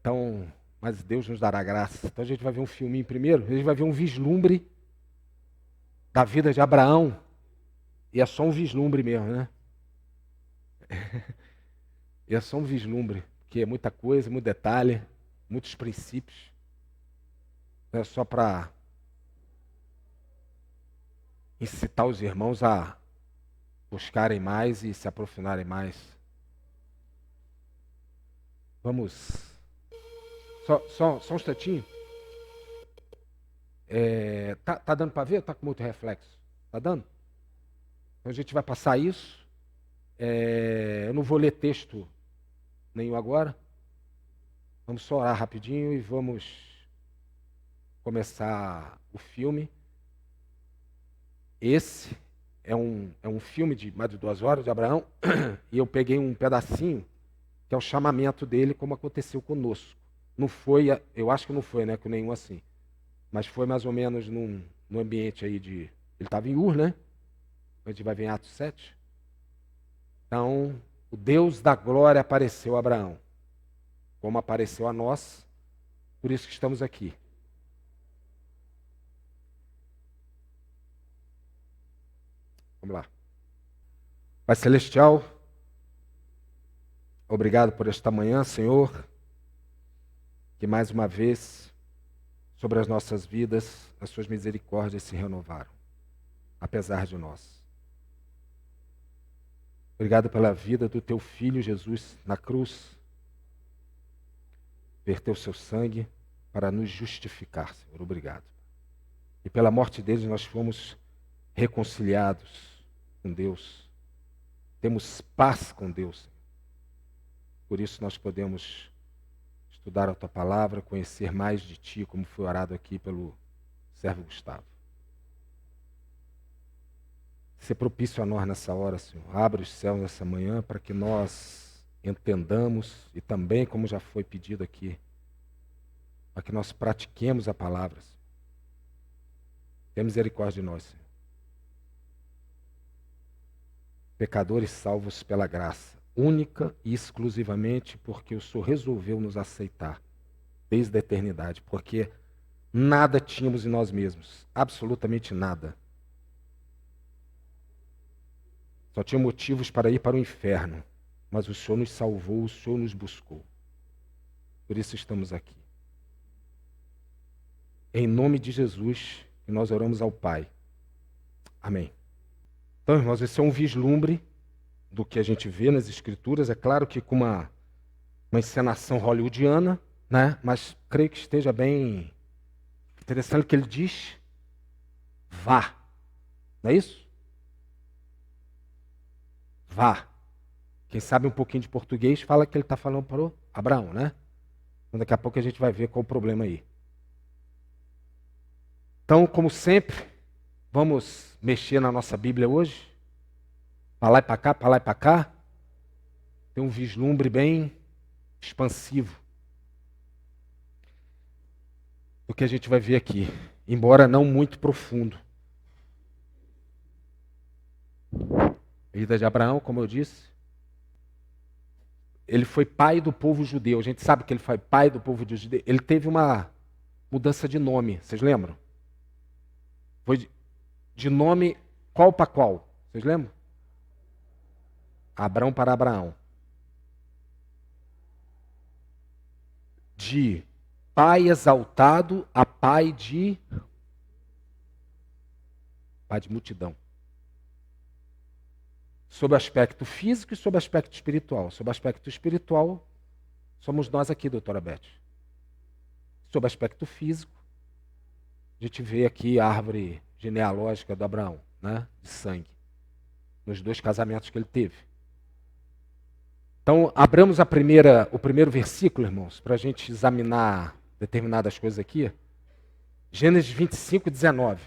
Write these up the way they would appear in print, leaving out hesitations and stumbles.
Então, mas Deus nos dará graça. Então a gente vai ver um filminho primeiro, a gente vai ver um vislumbre da vida de Abraão. E é só um vislumbre mesmo, né? E é só um vislumbre, porque é muita coisa, muito detalhe, muitos princípios. Não é só para incitar os irmãos a buscarem mais e se aprofundarem mais. Vamos. Só um instantinho. Tá dando para ver ou tá com muito reflexo? Tá dando? Então a gente vai passar isso. Eu não vou ler texto nenhum agora. Vamos só orar rapidinho e vamos começar o filme. Esse é um filme de mais de 2 horas de Abraão, e eu peguei um pedacinho que é o chamamento dele, como aconteceu conosco. Não foi, eu acho que não foi, né, com nenhum assim, mas foi mais ou menos num ambiente aí de... Ele estava em Ur, né? A gente vai ver em Atos 7. Então, o Deus da glória apareceu a Abraão, como apareceu a nós, por isso que estamos aqui. Vamos lá. Pai Celestial, obrigado por esta manhã, Senhor, que mais uma vez, sobre as nossas vidas, as suas misericórdias se renovaram, apesar de nós. Obrigado pela vida do teu Filho Jesus na cruz, verteu seu sangue para nos justificar, Senhor. Obrigado. E pela morte dele nós fomos reconciliados com Deus. Temos paz com Deus. Por isso nós podemos estudar a tua palavra, conhecer mais de ti, como foi orado aqui pelo servo Gustavo. Ser propício a nós nessa hora, Senhor. Abre os céus nessa manhã para que nós entendamos e também, como já foi pedido aqui, para que nós pratiquemos a palavra, Senhor. Tenha misericórdia de nós, Senhor. Pecadores salvos pela graça, única e exclusivamente porque o Senhor resolveu nos aceitar desde a eternidade, porque nada tínhamos em nós mesmos, absolutamente nada. Só tinha motivos para ir para o inferno, mas o Senhor nos salvou, o Senhor nos buscou. Por isso estamos aqui. Em nome de Jesus, que nós oramos ao Pai. Amém. Então, irmãos, esse é um vislumbre do que a gente vê nas Escrituras. É claro que com uma encenação hollywoodiana, né? Mas creio que esteja bem interessante que ele diz: vá. Não é isso? Vá. Quem sabe um pouquinho de português fala que ele está falando para o Abraão, né? Então, daqui a pouco a gente vai ver qual o problema aí. Então, como sempre, vamos mexer na nossa Bíblia hoje. Para lá e para cá, para lá e para cá. Tem um vislumbre bem expansivo do que a gente vai ver aqui, embora não muito profundo. A vida de Abraão, como eu disse, ele foi pai do povo judeu. A gente sabe que ele foi pai do povo judeu. Ele teve uma mudança de nome, vocês lembram? Foi de nome qual para qual? Vocês lembram? Abrão para Abraão. De pai exaltado a pai de multidão. Sob o aspecto físico e sob o aspecto espiritual. Sob o aspecto espiritual, somos nós aqui, doutora Beth. Sob o aspecto físico, a gente vê aqui a árvore genealógica do Abraão, né? De sangue, nos 2 casamentos que ele teve. Então, abramos o primeiro versículo, irmãos, para a gente examinar determinadas coisas aqui. Gênesis 25, 19.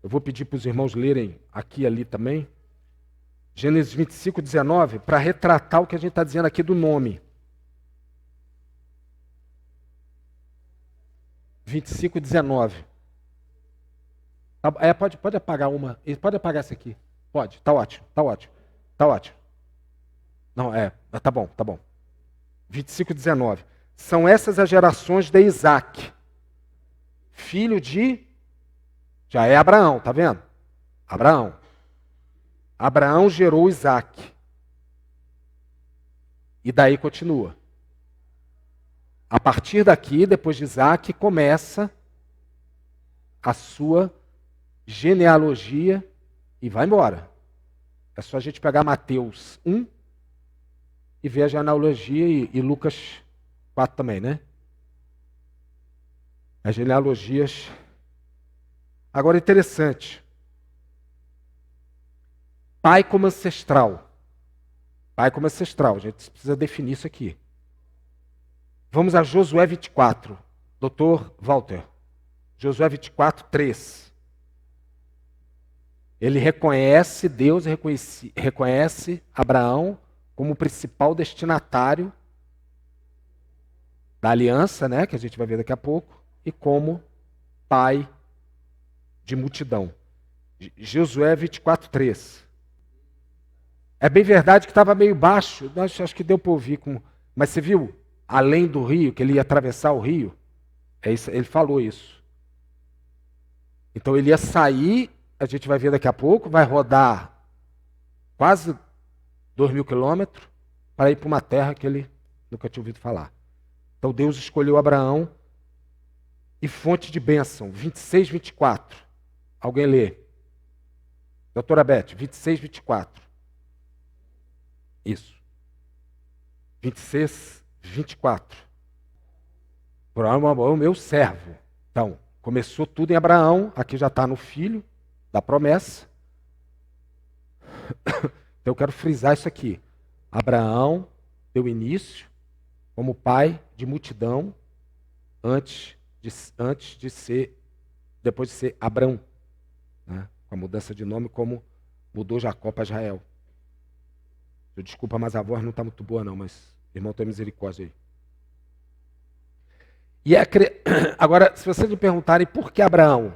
Eu vou pedir para os irmãos lerem aqui e ali também. Gênesis 25, 19, para retratar o que a gente está dizendo aqui do nome. 25, 19. Pode apagar uma. Pode apagar essa aqui. Pode, tá ótimo, tá ótimo. Tá ótimo. Não, tá bom, tá bom. 25, 19. São essas as gerações de Isaac, filho de... Já é Abraão, tá vendo? Abraão. Abraão gerou Isaac. E daí continua. A partir daqui, depois de Isaac, começa a sua genealogia e vai embora. É só a gente pegar Mateus 1 e ver a genealogia e Lucas 4 também, né? As genealogias. Agora, interessante. Pai como ancestral. Pai como ancestral. A gente precisa definir isso aqui. Vamos a Josué 24. Dr. Walter. Josué 24, 3. Ele reconhece, Deus reconhece Abraão como o principal destinatário da aliança, né, que a gente vai ver daqui a pouco, e como pai de multidão. Josué 24, 3. É bem verdade que estava meio baixo, acho que deu para ouvir. Mas você viu, além do rio, que ele ia atravessar o rio? É isso, ele falou isso. Então ele ia sair, a gente vai ver daqui a pouco, vai rodar quase 2.000 quilômetros para ir para uma terra que ele nunca tinha ouvido falar. Então Deus escolheu Abraão e fonte de bênção, 26, 24. Alguém lê? Doutora Beth, 26, 24. Isso. 26, 24. Abraão é o meu servo. Então, começou tudo em Abraão, aqui já está no filho da promessa. Então eu quero frisar isso aqui. Abraão deu início como pai de multidão depois de ser Abrão, né? Com a mudança de nome, como mudou Jacó para Israel. Desculpa, mas a voz não está muito boa não, mas irmão, tem misericórdia aí. E agora, se vocês me perguntarem por que Abraão,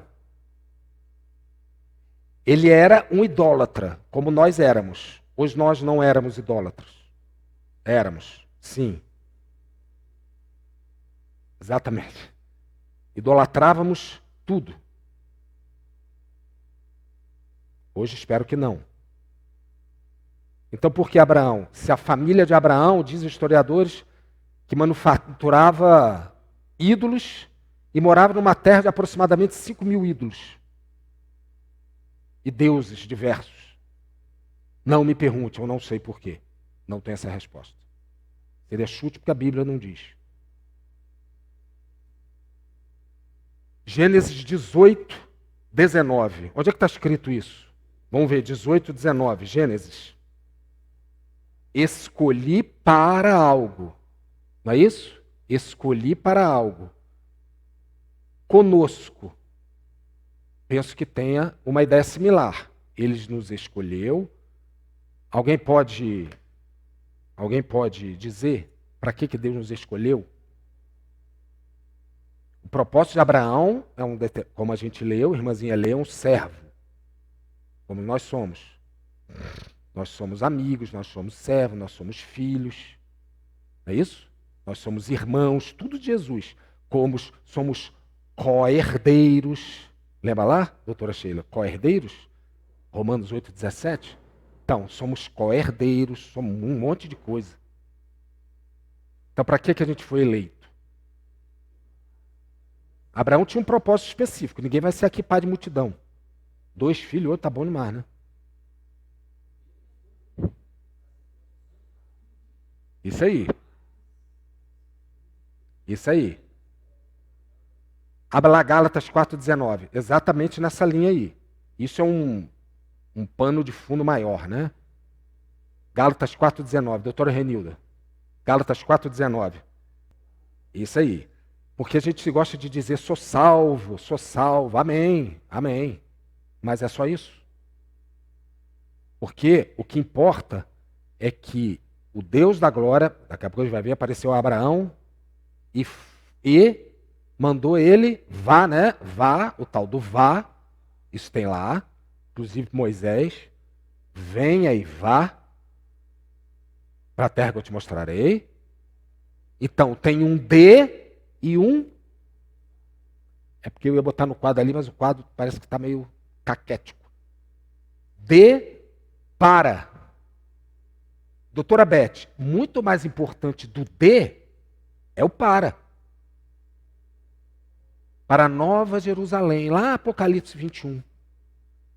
ele era um idólatra, como nós éramos. Hoje nós não éramos idólatras. Éramos, sim. Exatamente. Idolatrávamos tudo. Hoje espero que não. Então por que Abraão? Se a família de Abraão, dizem os historiadores, que manufaturava ídolos e morava numa terra de aproximadamente 5.000 ídolos. E deuses diversos. Não me pergunte, eu não sei por quê. Não tenho essa resposta. Seria chute porque a Bíblia não diz. Gênesis 18, 19. Onde é que está escrito isso? Vamos ver, 18, 19. Gênesis. Escolhi para algo. Não é isso? Escolhi para algo. Conosco. Penso que tenha uma ideia similar. Ele nos escolheu. Alguém pode dizer para que Deus nos escolheu? O propósito de Abraão é como a gente leu, a irmãzinha leu, um servo. Como nós somos. Nós somos amigos, nós somos servos, nós somos filhos. Não é isso? Nós somos irmãos, tudo de Jesus. Como somos co-herdeiros. Lembra lá, doutora Sheila? Co-herdeiros? Romanos 8, 17. Então, somos co-herdeiros, somos um monte de coisa. Então, para que a gente foi eleito? Abraão tinha um propósito específico. Ninguém vai ser aqui pai de multidão. 2 filhos, outro tá bom demais, né? Isso aí. Isso aí. Abra lá Gálatas 4,19. Exatamente nessa linha aí. Isso é um pano de fundo maior, né? Gálatas 4,19. Doutora Renilda. Gálatas 4,19. Isso aí. Porque a gente gosta de dizer sou salvo, amém, amém. Mas é só isso. Porque o que importa é que o Deus da glória, daqui a pouco a gente vai ver, apareceu a Abraão e mandou ele, vá, né? Vá, o tal do vá, isso tem lá, inclusive Moisés, venha e vá para a terra que eu te mostrarei. Então, tem um de e um... É porque eu ia botar no quadro ali, mas o quadro parece que está meio caquético. De para. Doutora Beth, muito mais importante do de é o para. Para Nova Jerusalém, lá Apocalipse 21.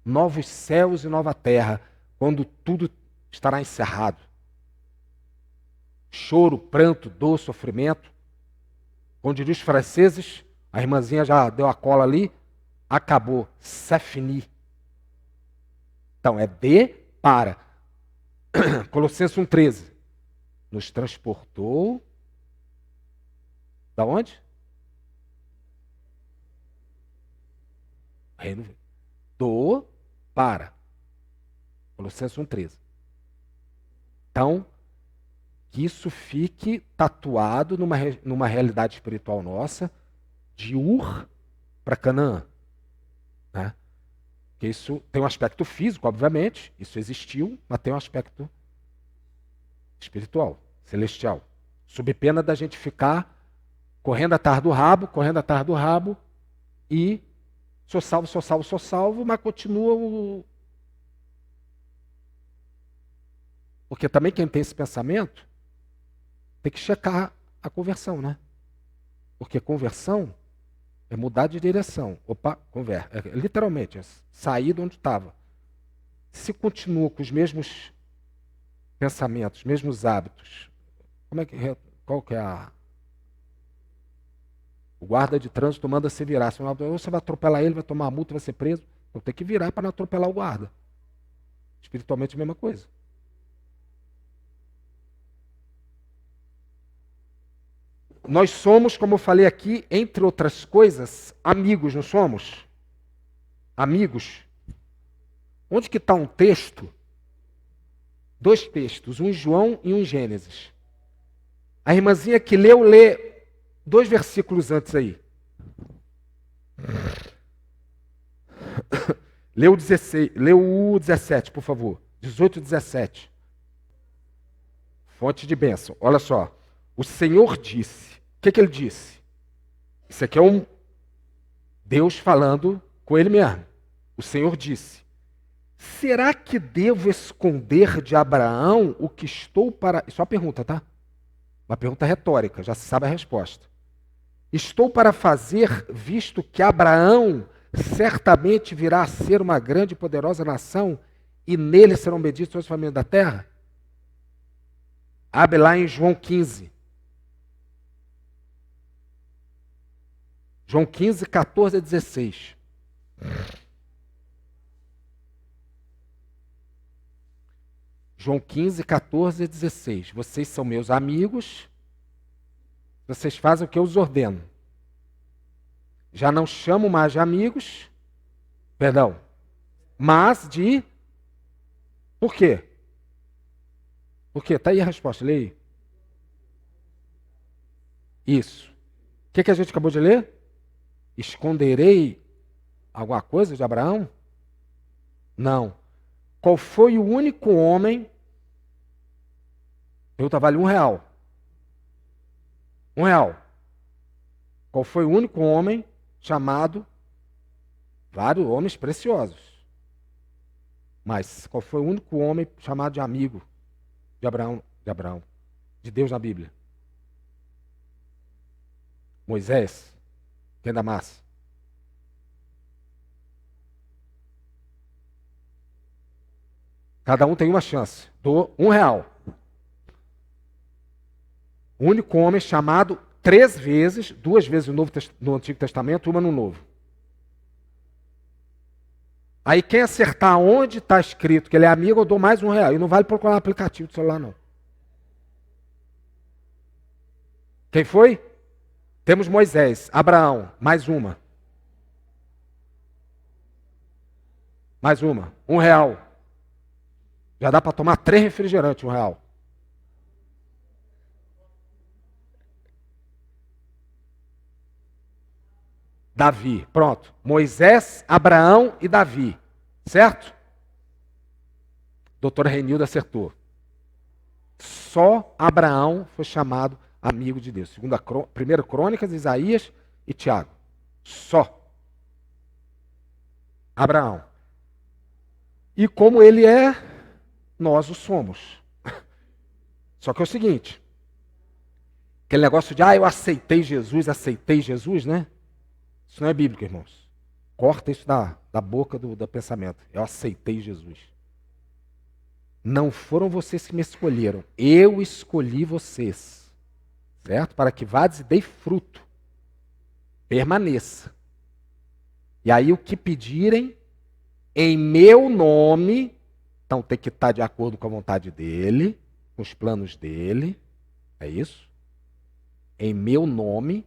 Novos céus e nova terra, quando tudo estará encerrado. Choro, pranto, dor, sofrimento. Como diriam os franceses, a irmãzinha já deu a cola ali, acabou, c'est fini. Então, é de para. Colossenses 1,13. Nos transportou. Da onde? Reino do para. Colossenses 1,13. Então, que isso fique tatuado numa realidade espiritual nossa, de Ur para Canaã. Né? Porque isso tem um aspecto físico, obviamente, isso existiu, mas tem um aspecto espiritual, celestial. Sob pena da gente ficar correndo atrás do rabo, e sou salvo, mas continua Porque também quem tem esse pensamento tem que checar a conversão, né? Porque conversão é mudar de direção. Opa, literalmente, é sair de onde estava. Se continua com os mesmos pensamentos, mesmos hábitos, qual que é o guarda de trânsito manda se virar. Se você vai atropelar ele, vai tomar multa, vai ser preso. Então tem que virar para não atropelar o guarda. Espiritualmente a mesma coisa. Nós somos, como eu falei aqui, entre outras coisas, amigos, não somos? Amigos. Onde que está um texto? 2 textos, um em João e um em Gênesis. A irmãzinha que leu, lê 2 versículos antes aí. Leu o 17, por favor. 18 e 17. Fonte de bênção. Olha só. O Senhor disse. O que ele disse? Isso aqui é Deus falando com ele mesmo. O Senhor disse: será que devo esconder de Abraão o que estou para... Isso é uma pergunta, tá? Uma pergunta retórica, já se sabe a resposta. Estou para fazer, visto que Abraão certamente virá a ser uma grande e poderosa nação, e nele serão benditos todas as famílias da terra? Abre lá em João 15. João 15, 14 a 16. João 15, 14 a 16. Vocês são meus amigos, vocês fazem o que eu os ordeno. Já não chamo mais de amigos, mas de... Por quê? Por quê? Está aí a resposta, leia aí. Isso. O que a gente acabou de ler? Esconderei alguma coisa de Abraão? Não. Qual foi o único homem... Pergunta vale R$1. R$1. Qual foi o único homem chamado... Vários homens preciosos. Mas qual foi o único homem chamado de amigo de Abraão, de Deus na Bíblia? Moisés. Quem dá massa? Cada um tem uma chance. Dou R$1. O único homem chamado 3 vezes, 2 vezes no Antigo Testamento, uma no Novo. Aí quem acertar onde está escrito que ele é amigo, eu dou mais R$1. E não vale procurar no aplicativo do celular, não. Quem foi? Temos Moisés, Abraão, mais uma. Mais uma, R$1. Já dá para tomar 3 refrigerantes, R$1. Davi, pronto. Moisés, Abraão e Davi, certo? Doutora Renilda acertou. Só Abraão foi chamado amigo de Deus. 1 Crônicas, Isaías e Tiago. Só. Abraão. E como ele é, nós o somos. Só que é o seguinte, aquele negócio de, eu aceitei Jesus, né? Isso não é bíblico, irmãos. Corta isso da boca do pensamento. Eu aceitei Jesus. Não foram vocês que me escolheram. Eu escolhi vocês. Certo? Para que vades e dei fruto. Permaneça. E aí o que pedirem em meu nome, então tem que estar de acordo com a vontade dele, com os planos dele. É isso? Em meu nome,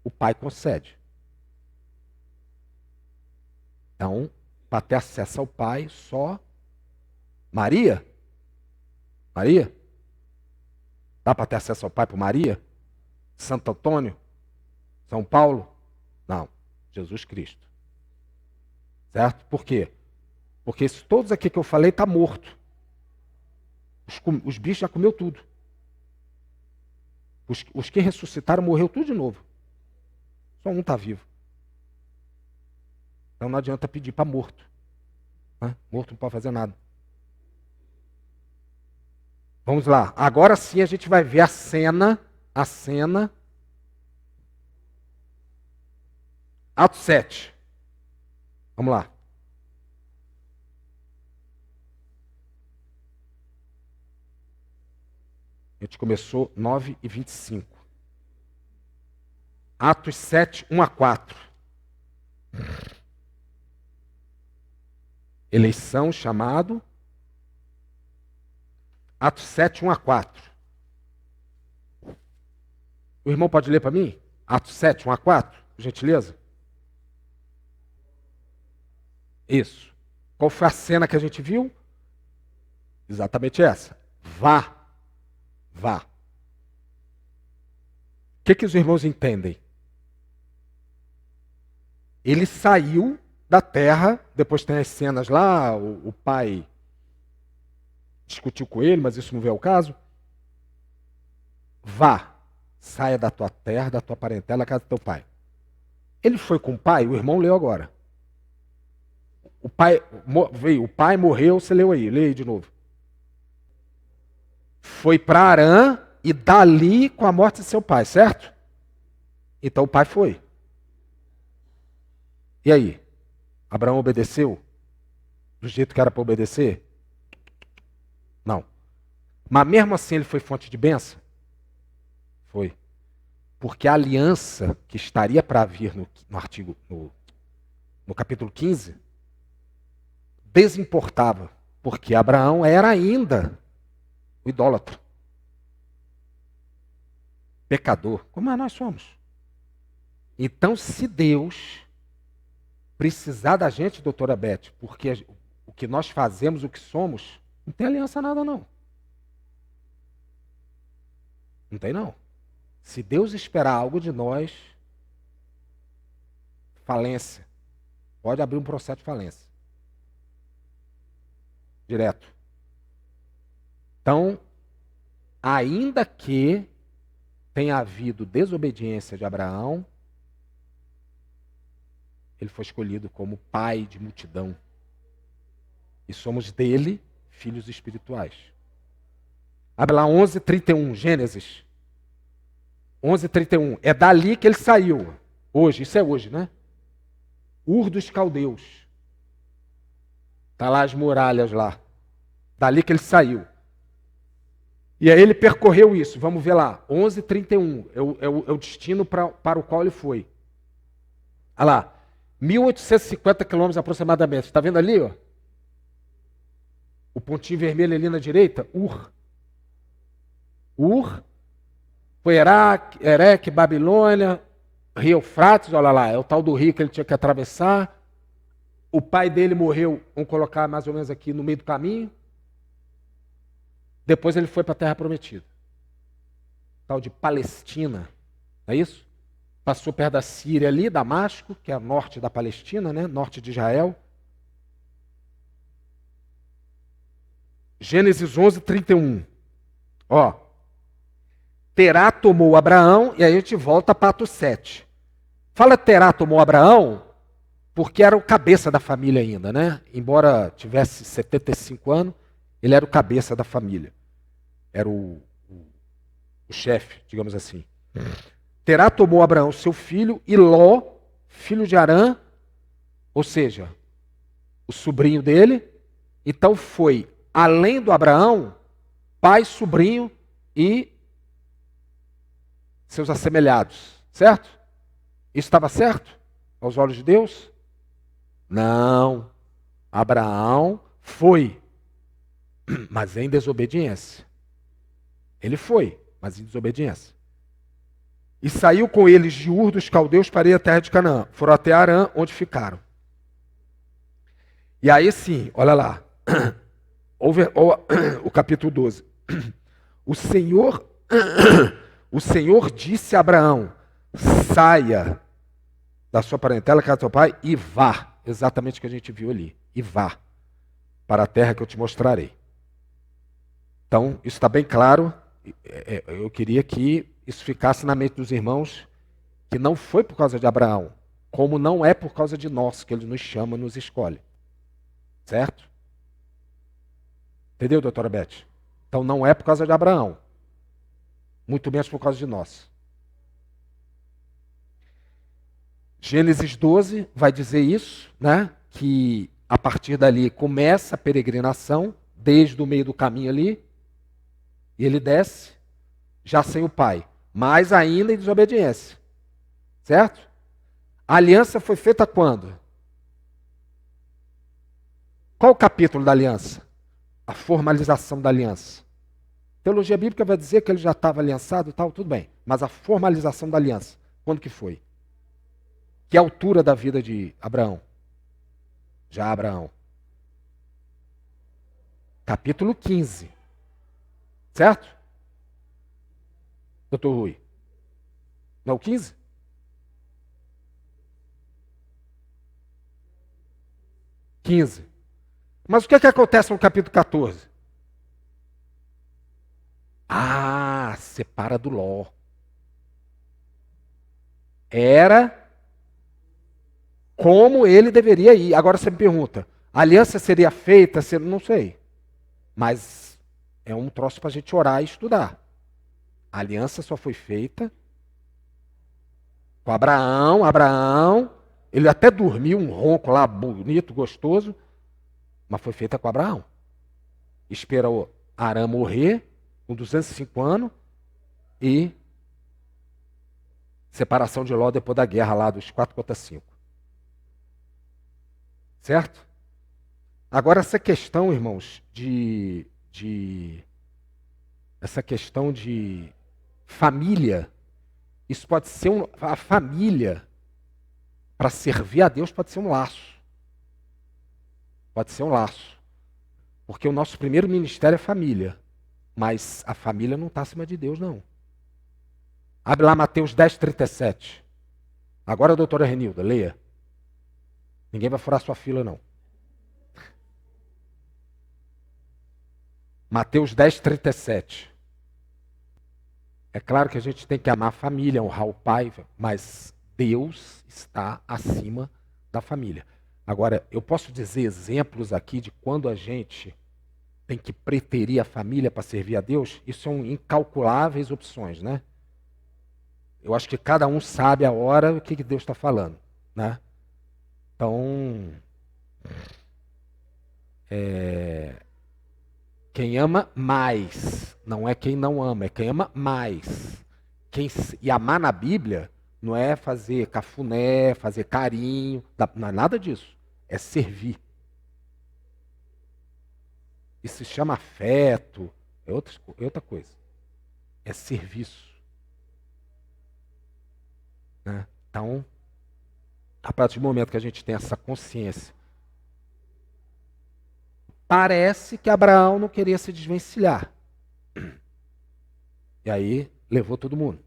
o Pai concede. Então, para ter acesso ao Pai, só Maria? Maria? Dá para ter acesso ao Pai por Maria? Santo Antônio? São Paulo? Não. Jesus Cristo. Certo? Por quê? Porque todos aqui que eu falei estão mortos. Os bichos já comeu tudo. Os que ressuscitaram morreu tudo de novo. Só um está vivo. Então não adianta pedir para morto. Né? Morto não pode fazer nada. Vamos lá. Agora sim a gente vai ver a cena. Atos 7. Vamos lá. A gente começou 9:25. Atos 7, 1-4. Eleição, chamado. Atos 7, 1-4. O irmão pode ler para mim? Atos 7, 1-4, por gentileza? Isso. Qual foi a cena que a gente viu? Exatamente essa. Vá. O que os irmãos entendem? Ele saiu da terra, depois tem as cenas lá, o pai discutiu com ele, mas isso não veio ao caso. Vá, saia da tua terra, da tua parentela, da casa do teu pai. Ele foi com o pai, o irmão leu agora. O pai veio, o pai morreu, você leu aí, leia aí de novo. Foi para Harã e dali com a morte de seu pai, certo? Então o pai foi. E aí? Abraão obedeceu? Do jeito que era para obedecer? Não. Mas mesmo assim ele foi fonte de bênção? Foi. Porque a aliança que estaria para vir no capítulo 15 desimportava. Porque Abraão era ainda o idólatra. Pecador, como nós somos. Então, se Deus precisar da gente, doutora Beth, porque o que nós fazemos, o que somos, não tem aliança nada, não. Não tem, não. Se Deus esperar algo de nós, falência. Pode abrir um processo de falência. Direto. Então, ainda que tenha havido desobediência de Abraão, ele foi escolhido como pai de multidão. E somos dele filhos espirituais. Abre lá 11:31, Gênesis. 11:31. É dali que ele saiu. Hoje, isso é hoje, né? Ur dos Caldeus. Está lá as muralhas lá. Dali que ele saiu. E aí ele percorreu isso. Vamos ver lá. 11:31. É o destino para o qual ele foi. Olha lá. 1.850 quilômetros aproximadamente. Está vendo ali, ó? O pontinho vermelho ali na direita? Ur. Foi Ereque, Babilônia, Rio Eufrates, olha lá, é o tal do rio que ele tinha que atravessar. O pai dele morreu, vamos colocar mais ou menos aqui no meio do caminho. Depois ele foi para a Terra Prometida. Tal de Palestina, não é isso? Passou perto da Síria ali, Damasco, que é a norte da Palestina, né? Norte de Israel. Gênesis 11:31. Ó. Terá tomou Abraão, e aí a gente volta para Atos 7. Fala Terá tomou Abraão, porque era o cabeça da família ainda, né? Embora tivesse 75 anos, ele era o cabeça da família. Era o chefe, digamos assim. Terá tomou Abraão seu filho, e Ló, filho de Harã, ou seja, o sobrinho dele. Então foi, além do Abraão, pai, sobrinho e seus assemelhados. Certo? Isso estava certo aos olhos de Deus? Não. Abraão foi, mas em desobediência. Ele foi, mas em desobediência. E saiu com eles de Ur dos caldeus para ir à terra de Canaã. Foram até Arã, onde ficaram. E aí sim, olha lá. O capítulo 12. O Senhor disse a Abraão: saia da sua parentela, casa do seu pai, e vá. Exatamente o que a gente viu ali. E vá para a terra que eu te mostrarei. Então, isso está bem claro. Eu queria que isso ficasse na mente dos irmãos, que não foi por causa de Abraão, como não é por causa de nós, que ele nos chama, nos escolhe. Certo? Entendeu, doutora Beth? Então não é por causa de Abraão, muito menos por causa de nós. Gênesis 12 vai dizer isso, né? Que a partir dali começa a peregrinação, desde o meio do caminho ali, e ele desce, já sem o pai, mas ainda em desobediência. Certo? A aliança foi feita quando? Qual o capítulo da aliança? A formalização da aliança. A teologia bíblica vai dizer que ele já estava aliançado e tal, tudo bem. Mas a formalização da aliança, quando que foi? Que altura da vida de Abraão? Já Abraão. Capítulo 15. Certo? Doutor Rui? Não é o 15? Mas o que acontece no capítulo 14? Ah, separa do Ló. Era como ele deveria ir. Agora você me pergunta, a aliança seria feita? Não sei. Mas é um troço para a gente orar e estudar. A aliança só foi feita com Abraão. Abraão, ele até dormiu um ronco lá, bonito, gostoso, mas foi feita com Abraão. Esperou Arã morrer com 205 anos e separação de Ló depois da guerra lá dos 4 contra 5. Certo? Agora essa questão, irmãos, essa questão de família, isso pode ser a família para servir a Deus pode ser um laço. Pode ser um laço. Porque o nosso primeiro ministério é família. Mas a família não está acima de Deus, não. Abre lá Mateus 10:37. Agora, doutora Renilda, leia. Ninguém vai furar sua fila, não. Mateus 10:37. É claro que a gente tem que amar a família, honrar o pai, mas Deus está acima da família. Agora, eu posso dizer exemplos aqui de quando a gente tem que preterir a família para servir a Deus? Isso são incalculáveis opções, né? Eu acho que cada um sabe a hora o que Deus está falando, né? Então, quem ama mais, não é quem não ama, é quem ama mais. E amar na Bíblia não é fazer cafuné, fazer carinho, não é nada disso. É servir. Isso se chama afeto, é outra coisa. É serviço. Né? Então, a partir do momento que a gente tem essa consciência, parece que Abraão não queria se desvencilhar. E aí levou todo mundo.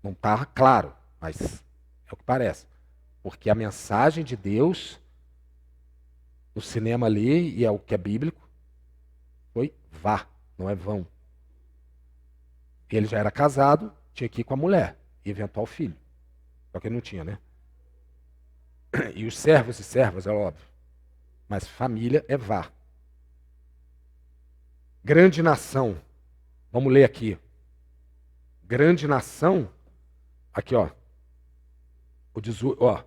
Não está claro, mas é o que parece. Porque a mensagem de Deus, no cinema ali, e é o que é bíblico, foi vá, não é vão. Ele já era casado, tinha que ir com a mulher e eventual filho. Só que ele não tinha, né? E os servos e servas, é óbvio. Mas família é vá. Grande nação. Vamos ler aqui. Grande nação. Aqui, ó. O 18, ó.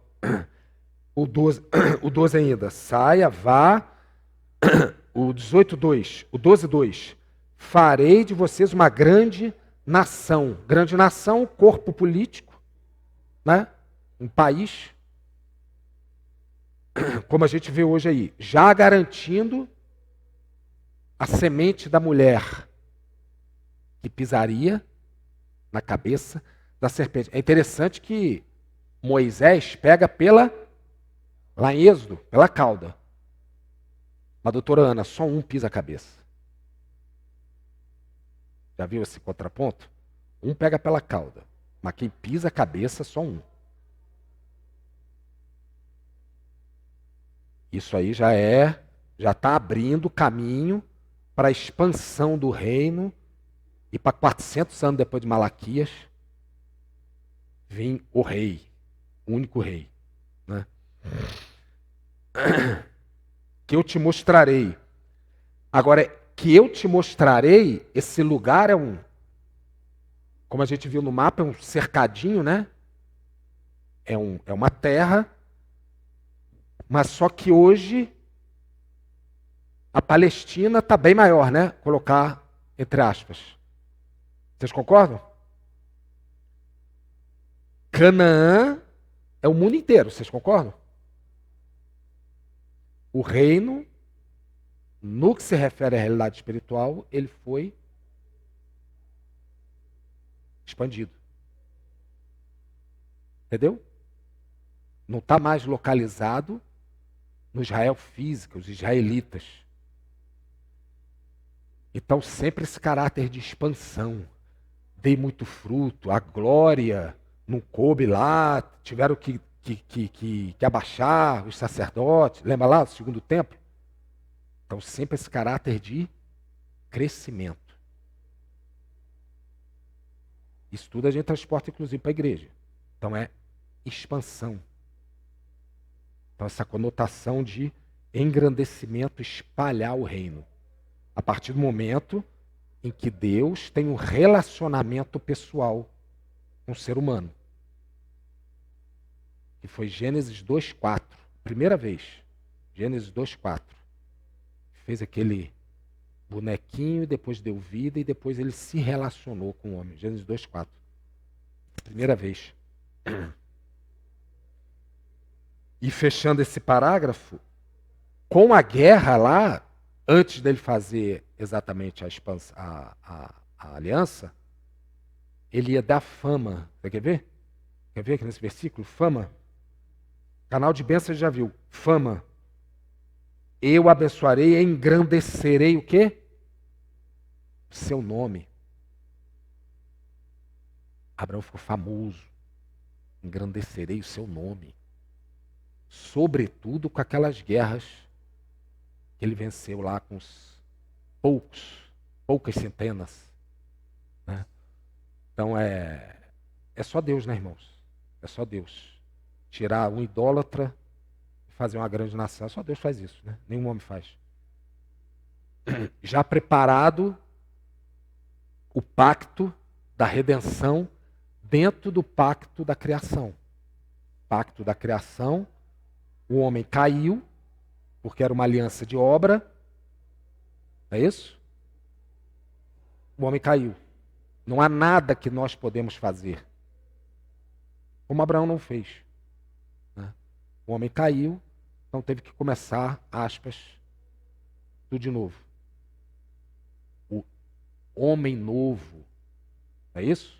O 12, o 12 ainda. Saia, vá. O 18:2. O 12:2. Farei de vocês uma grande nação. Grande nação, corpo político, né? Um país, como a gente vê hoje aí, já garantindo a semente da mulher que pisaria na cabeça da serpente. É interessante que Moisés pega lá em Êxodo, pela cauda. Mas, doutora Ana, só um pisa a cabeça. Já viu esse contraponto? Um pega pela cauda, mas quem pisa a cabeça, só um. Isso aí já está abrindo caminho para a expansão do reino e para 400 anos depois de Malaquias, vir o rei, o único rei. Né? Que eu te mostrarei. Agora, que eu te mostrarei, esse lugar como a gente viu no mapa, é um cercadinho, né? É uma terra, mas só que hoje a Palestina está bem maior, né? Colocar entre aspas. Vocês concordam? Canaã é o mundo inteiro, vocês concordam? O reino, no que se refere à realidade espiritual, ele foi expandido. Entendeu? Não está mais localizado no Israel físico, os israelitas. Então, sempre esse caráter de expansão. Dei muito fruto, a glória não coube lá, tiveram que abaixar os sacerdotes. Lembra lá do segundo templo? Então, sempre esse caráter de crescimento. Isso tudo a gente transporta, inclusive, para a igreja. Então, é expansão. Então, essa conotação de engrandecimento, espalhar o reino. A partir do momento em que Deus tem um relacionamento pessoal com o ser humano. Que foi Gênesis 2:4. Primeira vez. Gênesis 2:4. Fez aquele bonequinho, e depois deu vida, e depois ele se relacionou com o homem. Gênesis 2:4. Primeira vez. E fechando esse parágrafo, com a guerra lá, antes dele fazer exatamente a aliança, ele ia dar fama. Você quer ver? Quer ver aqui nesse versículo? Fama. Canal de bênçãos já viu. Fama. Eu abençoarei e engrandecerei o quê? O seu nome. Abraão ficou famoso. Engrandecerei o seu nome. Sobretudo com aquelas guerras que ele venceu lá com os poucas centenas. Né? Então é só Deus, né, irmãos? É só Deus. Tirar um idólatra e fazer uma grande nação. Só Deus faz isso, né? Nenhum homem faz. Já preparado o pacto da redenção dentro do pacto da criação. Pacto da criação, o homem caiu, porque era uma aliança de obra. É isso? O homem caiu. Não há nada que nós podemos fazer. Como Abraão não fez. Né? O homem caiu, então teve que começar, aspas, tudo de novo. O homem novo. É isso?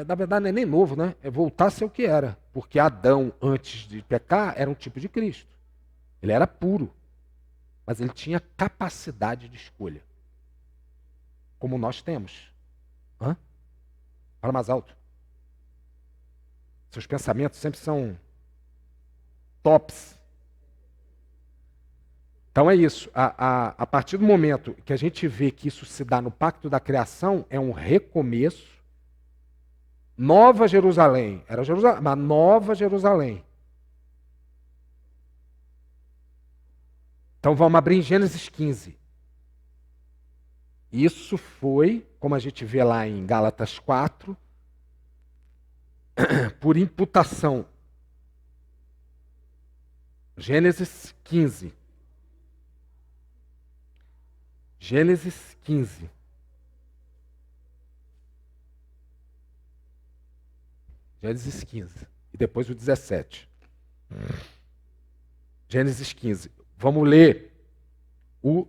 Na verdade não é nem novo, né? É voltar a ser o que era. Porque Adão, antes de pecar, era um tipo de Cristo. Ele era puro. Mas ele tinha capacidade de escolha. Como nós temos. Hã? Fala mais alto. Seus pensamentos sempre são tops. Então é isso. A partir do momento que a gente vê que isso se dá no pacto da criação, é um recomeço. Nova Jerusalém. Era Jerusalém, mas Nova Jerusalém. Então vamos abrir em Gênesis 15. Isso foi, como a gente vê lá em Gálatas 4, por imputação. Gênesis 15. Gênesis 15. Gênesis 15. E depois o 17. Gênesis 15. Vamos ler o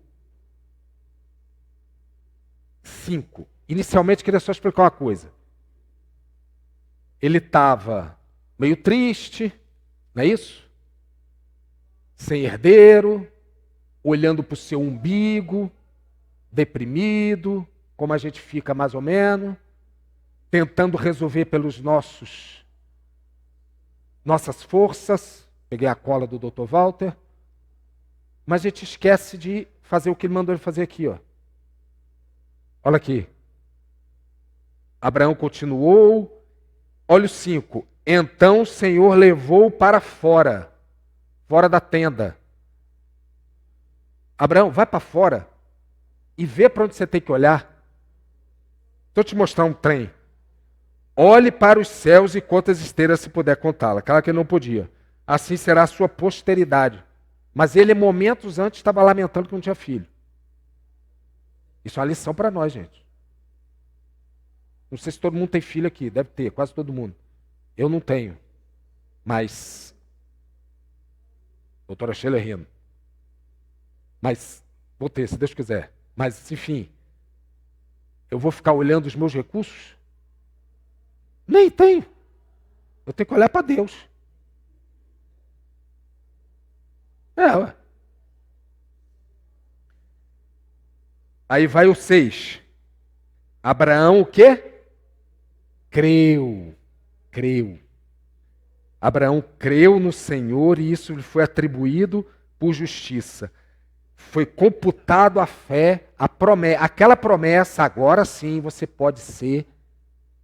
5. Inicialmente, queria só explicar uma coisa. Ele estava meio triste, não é isso? Sem herdeiro, olhando para o seu umbigo, deprimido, como a gente fica mais ou menos, tentando resolver pelos nossas forças. Peguei a cola do Dr. Walter. Mas a gente esquece de fazer o que ele mandou ele fazer aqui, ó. Olha aqui. Abraão continuou. Olha o 5. Então o Senhor levou para fora da tenda. Abraão, vai para fora e vê para onde você tem que olhar. Deixa eu te mostrar um trem. Olhe para os céus e conta as estrelas se puder contá-la. Claro que ele não podia. Assim será a sua posteridade. Mas ele, momentos antes, estava lamentando que não tinha filho. Isso é uma lição para nós, gente. Não sei se todo mundo tem filho aqui. Deve ter, quase todo mundo. Eu não tenho. Mas... Doutora Sheila rindo. Mas, vou ter, se Deus quiser. Mas, enfim, eu vou ficar olhando os meus recursos? Nem tenho. Eu tenho que olhar para Deus. Ué. Aí vai o 6. Abraão o quê? Creu. Abraão creu no Senhor e isso lhe foi atribuído por justiça. Foi computado a fé, a promessa. Aquela promessa, agora sim você pode ser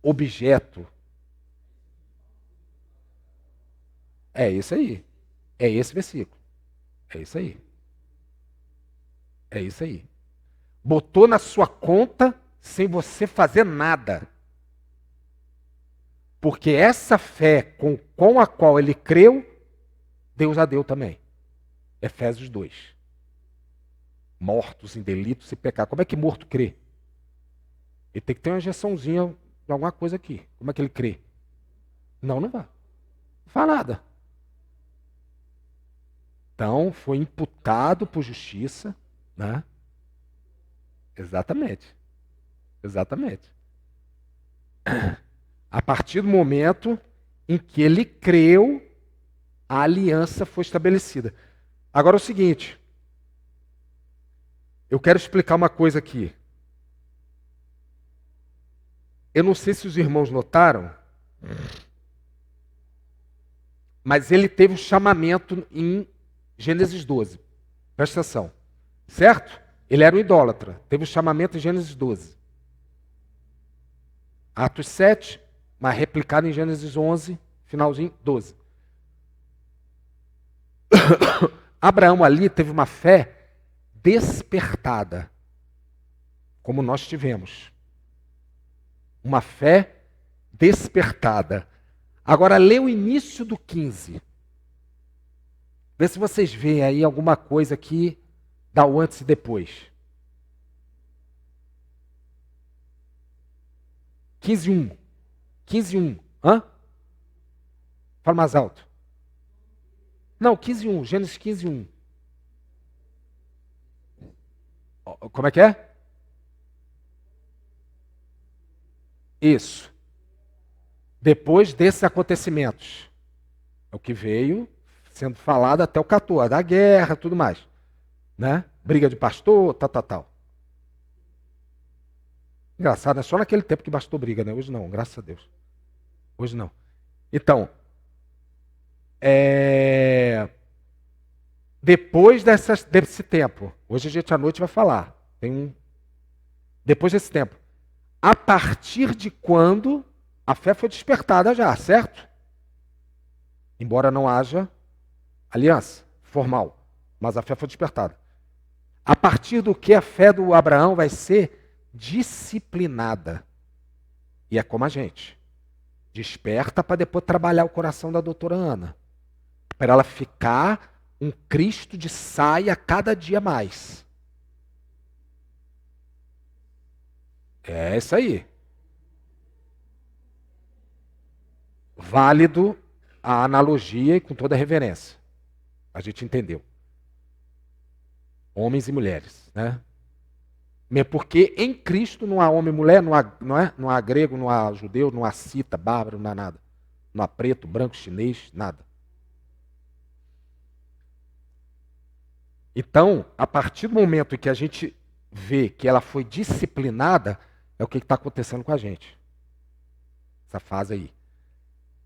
objeto. É isso aí. É esse versículo. É isso aí. É isso aí. Botou na sua conta sem você fazer nada. Porque essa fé com a qual ele creu, Deus a deu também. Efésios 2. Mortos em delitos e pecados. Como é que morto crê? Ele tem que ter uma injeçãozinha de alguma coisa aqui. Como é que ele crê? Não vai. Não faz nada. Então, foi imputado por justiça, né? Exatamente. A partir do momento em que ele creu, a aliança foi estabelecida. Agora é o seguinte, eu quero explicar uma coisa aqui. Eu não sei se os irmãos notaram, mas ele teve um chamamento em Gênesis 12. Presta atenção. Certo? Ele era um idólatra. Teve um chamamento em Gênesis 12. Atos 7, mas replicado em Gênesis 11, finalzinho 12. Abraão ali teve uma fé despertada, como nós tivemos. Uma fé despertada. Agora lê o início do 15. Vê se vocês veem aí alguma coisa que dá o antes e depois. 15:1. 15:1. Hã? Fala mais alto. Não, 15:1. Gênesis 15:1. Como é que é? Isso. Depois desses acontecimentos. É o que veio sendo falado até o 14, da guerra, tudo mais. Né? Briga de pastor, tal. Engraçado, é só naquele tempo que bastou briga, né? Hoje não, graças a Deus. Hoje não. Então, Depois desse tempo, hoje a gente à noite vai falar, depois desse tempo, a partir de quando a fé foi despertada já, certo? Embora não haja aliança formal, mas a fé foi despertada. A partir do que a fé do Abraão vai ser disciplinada. E é como a gente. Desperta para depois trabalhar o coração da doutora Ana. Para ela ficar um Cristo de saia cada dia mais. É isso aí. Válido a analogia e com toda a reverência. A gente entendeu. Homens e mulheres, né? Porque em Cristo não há homem e mulher, não há grego, não há judeu, não há cita, bárbaro, não há nada. Não há preto, branco, chinês, nada. Então, a partir do momento em que a gente vê que ela foi disciplinada, é o que está acontecendo com a gente. Essa fase aí.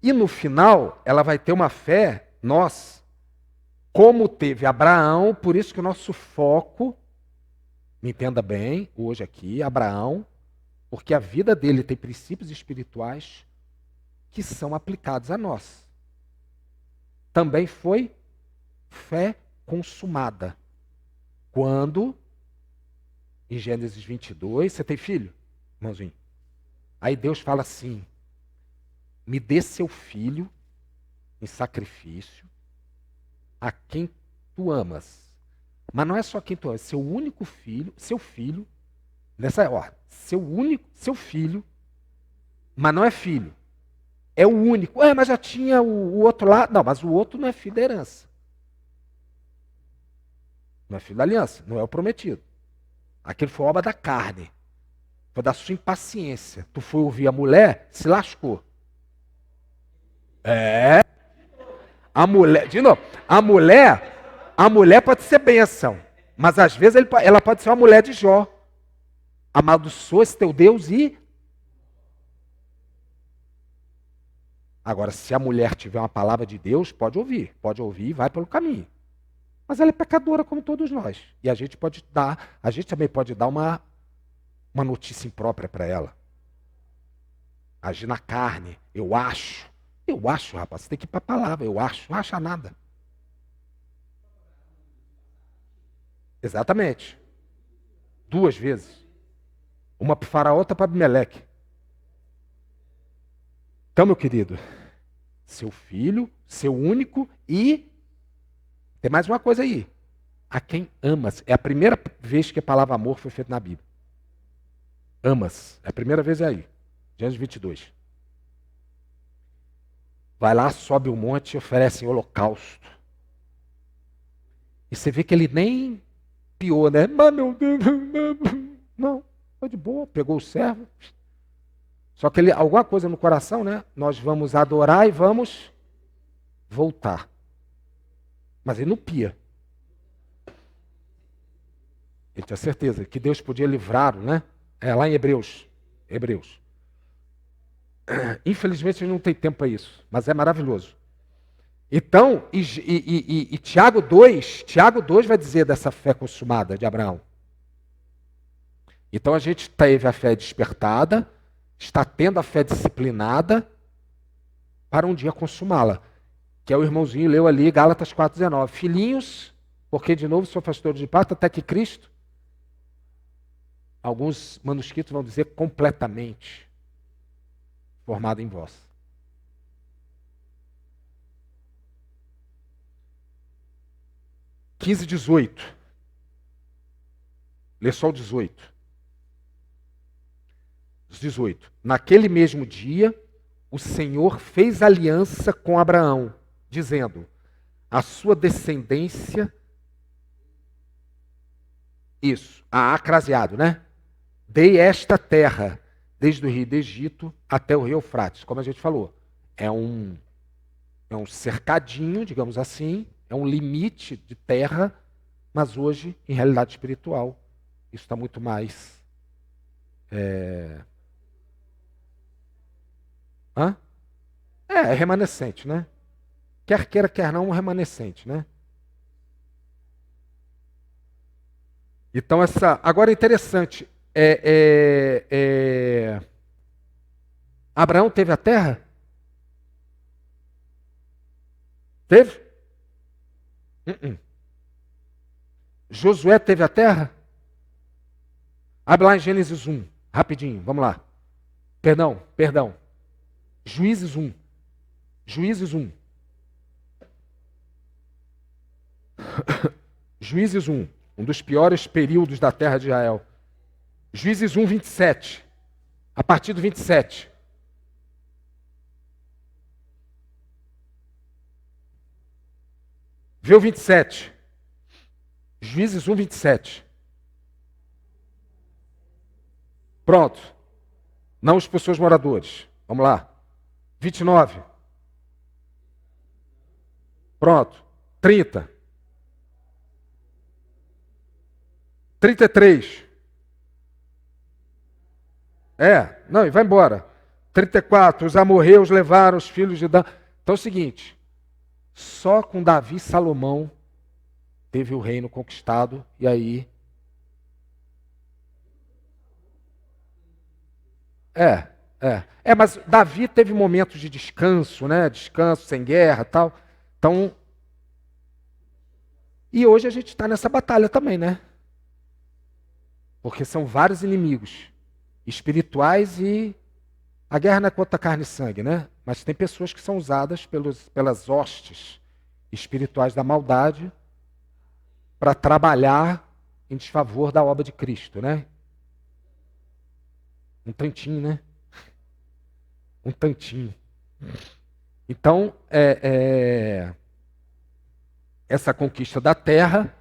E no final, ela vai ter uma fé, nós, como teve Abraão, por isso que o nosso foco, me entenda bem, hoje aqui, Abraão, porque a vida dele tem princípios espirituais que são aplicados a nós. Também foi fé consumada. Quando, em Gênesis 22, você tem filho, irmãozinho? Aí Deus fala assim, me dê seu filho em sacrifício a quem tu amas. Mas não é só quem tu ama, seu único filho, seu filho, nessa ordem, seu filho, mas não é filho, é o único. Mas já tinha o outro lá. Não, mas o outro não é filho da herança. Não é filho da aliança, não é o prometido. Aquele foi obra da carne, foi da sua impaciência. Tu foi ouvir a mulher, se lascou. A mulher, de novo, a mulher pode ser bênção, mas às vezes ela pode ser uma mulher de Jó. Amaldiçoa esse teu Deus e... Agora, se a mulher tiver uma palavra de Deus, pode ouvir e vai pelo caminho. Mas ela é pecadora como todos nós. E a gente também pode dar uma notícia imprópria para ela. Agir na carne, eu acho, rapaz, você tem que ir para a palavra, eu acho, não acha nada. Exatamente. 2 vezes. Uma para o faraó, outra para Abimeleque. Então, meu querido, seu filho, seu único e tem mais uma coisa aí. A quem amas. É a primeira vez que a palavra amor foi feita na Bíblia. Amas. É a primeira vez aí. Gênesis 22. Vai lá, sobe o monte e oferece holocausto. E você vê que ele nem piou, né? Mas meu Deus, não, foi de boa, pegou o servo. Só que ele, alguma coisa no coração, né? Nós vamos adorar e vamos voltar. Mas ele não pia. Ele tinha certeza que Deus podia livrá-lo, né? É lá em Hebreus. Infelizmente não tem tempo para isso, mas é maravilhoso. Então, e Tiago 2 vai dizer dessa fé consumada de Abraão. Então a gente teve a fé despertada, está tendo a fé disciplinada para um dia consumá-la. Que é o irmãozinho leu ali, Gálatas 4,19. Filhinhos, porque de novo sou pastor de parto, até que Cristo, alguns manuscritos vão dizer completamente formado em vós. (15, 18). Lê só o 18. 18. Naquele mesmo dia, o Senhor fez aliança com Abraão, dizendo, a sua descendência, isso, a acraseado, né? Dei esta terra, desde o rio do Egito até o rio Eufrates, como a gente falou. É um cercadinho, digamos assim, é um limite de terra, mas hoje, em realidade espiritual, isso está muito mais... É remanescente, né? Quer queira, quer não, um remanescente, né? Então, agora é interessante. Abraão teve a terra? Teve? Uh-uh. Josué teve a terra? Abre lá em Gênesis 1, rapidinho, vamos lá. Perdão. Juízes 1. Juízes 1. Juízes 1. Um dos piores períodos da terra de Israel. Juízes 1, 27. A partir do 27. Vê o 27. Juízes 1, 27. Pronto. Não expulsou os moradores. Vamos lá. 29. Pronto. 30. 33. Não, e vai embora. 34. Os amorreus levaram os filhos de Dan. Então é o seguinte. Só com Davi e Salomão teve o reino conquistado. E aí... mas Davi teve momentos de descanso, né? Descanso, sem guerra e tal. Então... E hoje a gente está nessa batalha também, né? Porque são vários inimigos espirituais e a guerra não é contra carne e sangue, né? Mas tem pessoas que são usadas pelas hostes espirituais da maldade para trabalhar em desfavor da obra de Cristo, né? Um tantinho, né? Um tantinho. Então, essa conquista da terra,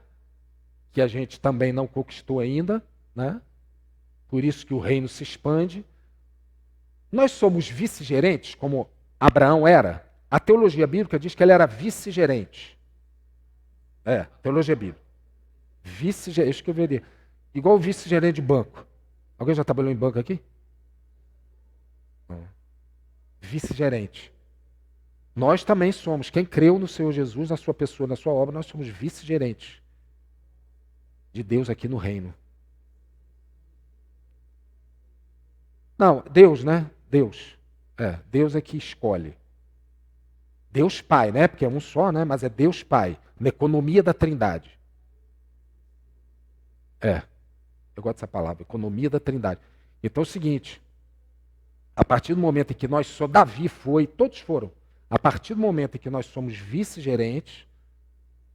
que a gente também não conquistou ainda, né? Por isso que o reino se expande. Nós somos vice-gerentes, como Abraão era. A teologia bíblica diz que ele era vice-gerente. Teologia bíblica. Vice-gerente, isso que eu veria. Igual o vice-gerente de banco. Alguém já trabalhou em banco aqui? Não. Vice-gerente. Nós também somos. Quem creu no Senhor Jesus, na sua pessoa, na sua obra, nós somos vice-gerentes de Deus aqui no reino. Não, Deus, né? Deus. Deus é que escolhe. Deus Pai, né? Porque é um só, né? Mas é Deus Pai. Na economia da Trindade. Eu gosto dessa palavra, economia da Trindade. Então é o seguinte, a partir do momento em que nós somos, Davi foi, todos foram, a partir do momento em que nós somos vice-gerentes,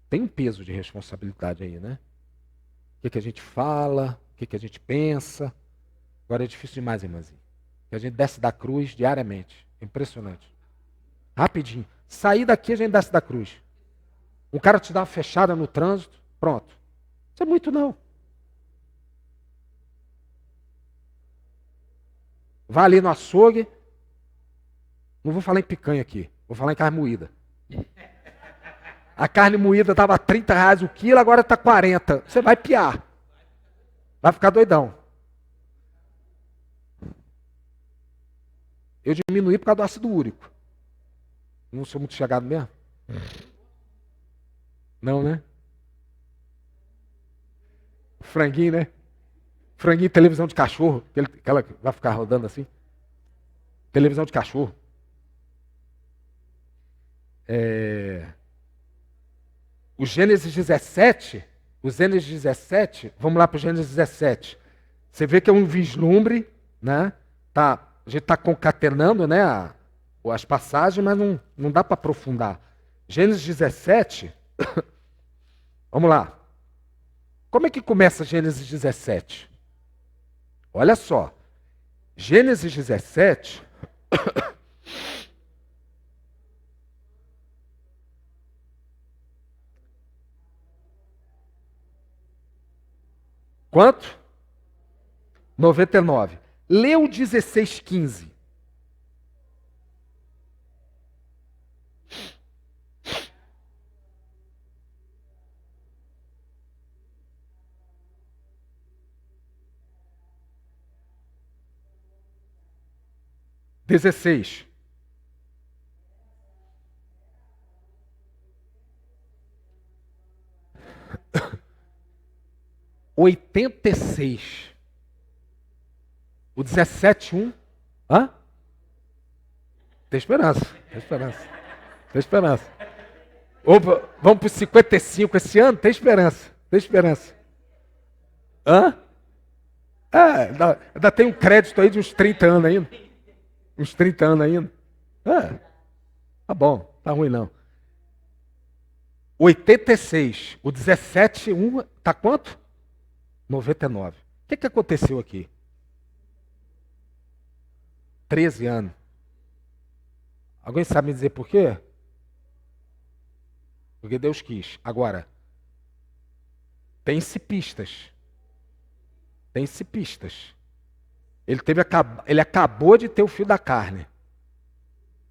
tem um peso de responsabilidade aí, né? O que a gente fala, o que a gente pensa. Agora é difícil demais, irmãzinha. Que a gente desce da cruz diariamente. Impressionante. Rapidinho. Sair daqui, a gente desce da cruz. Um cara te dá uma fechada no trânsito, pronto. Isso é muito não. Vai ali no açougue. Não vou falar em picanha aqui. Vou falar em carne moída. A carne moída estava R$ 30 o quilo, agora está 40. Você vai piar. Vai ficar doidão. Eu diminuí por causa do ácido úrico. Não sou muito chegado mesmo? Não, né? Franguinho, né? Franguinho, televisão de cachorro. Aquela que vai ficar rodando assim. Televisão de cachorro. O Gênesis 17, vamos lá para o Gênesis 17. Você vê que é um vislumbre, né? A gente está concatenando, né, as passagens, mas não dá para aprofundar. Gênesis 17, vamos lá. Como é que começa Gênesis 17? Olha só. Gênesis 17. Quanto? 99. Lê o 16:15. 86. O 17:1. Hã? Tem esperança. Tem esperança. Tem esperança. Ou vamos para os 55 esse ano? Tem esperança. Tem esperança. Hã? Ainda tem um crédito aí de uns 30 anos ainda. Uns 30 anos ainda. Tá bom. Tá ruim não. 86. O 17:1. Tá quanto? 99. O que aconteceu aqui? 13 anos. Alguém sabe me dizer por quê? Porque Deus quis. Agora, tem-se pistas. Tem-se pistas. Ele acabou de ter o filho da carne.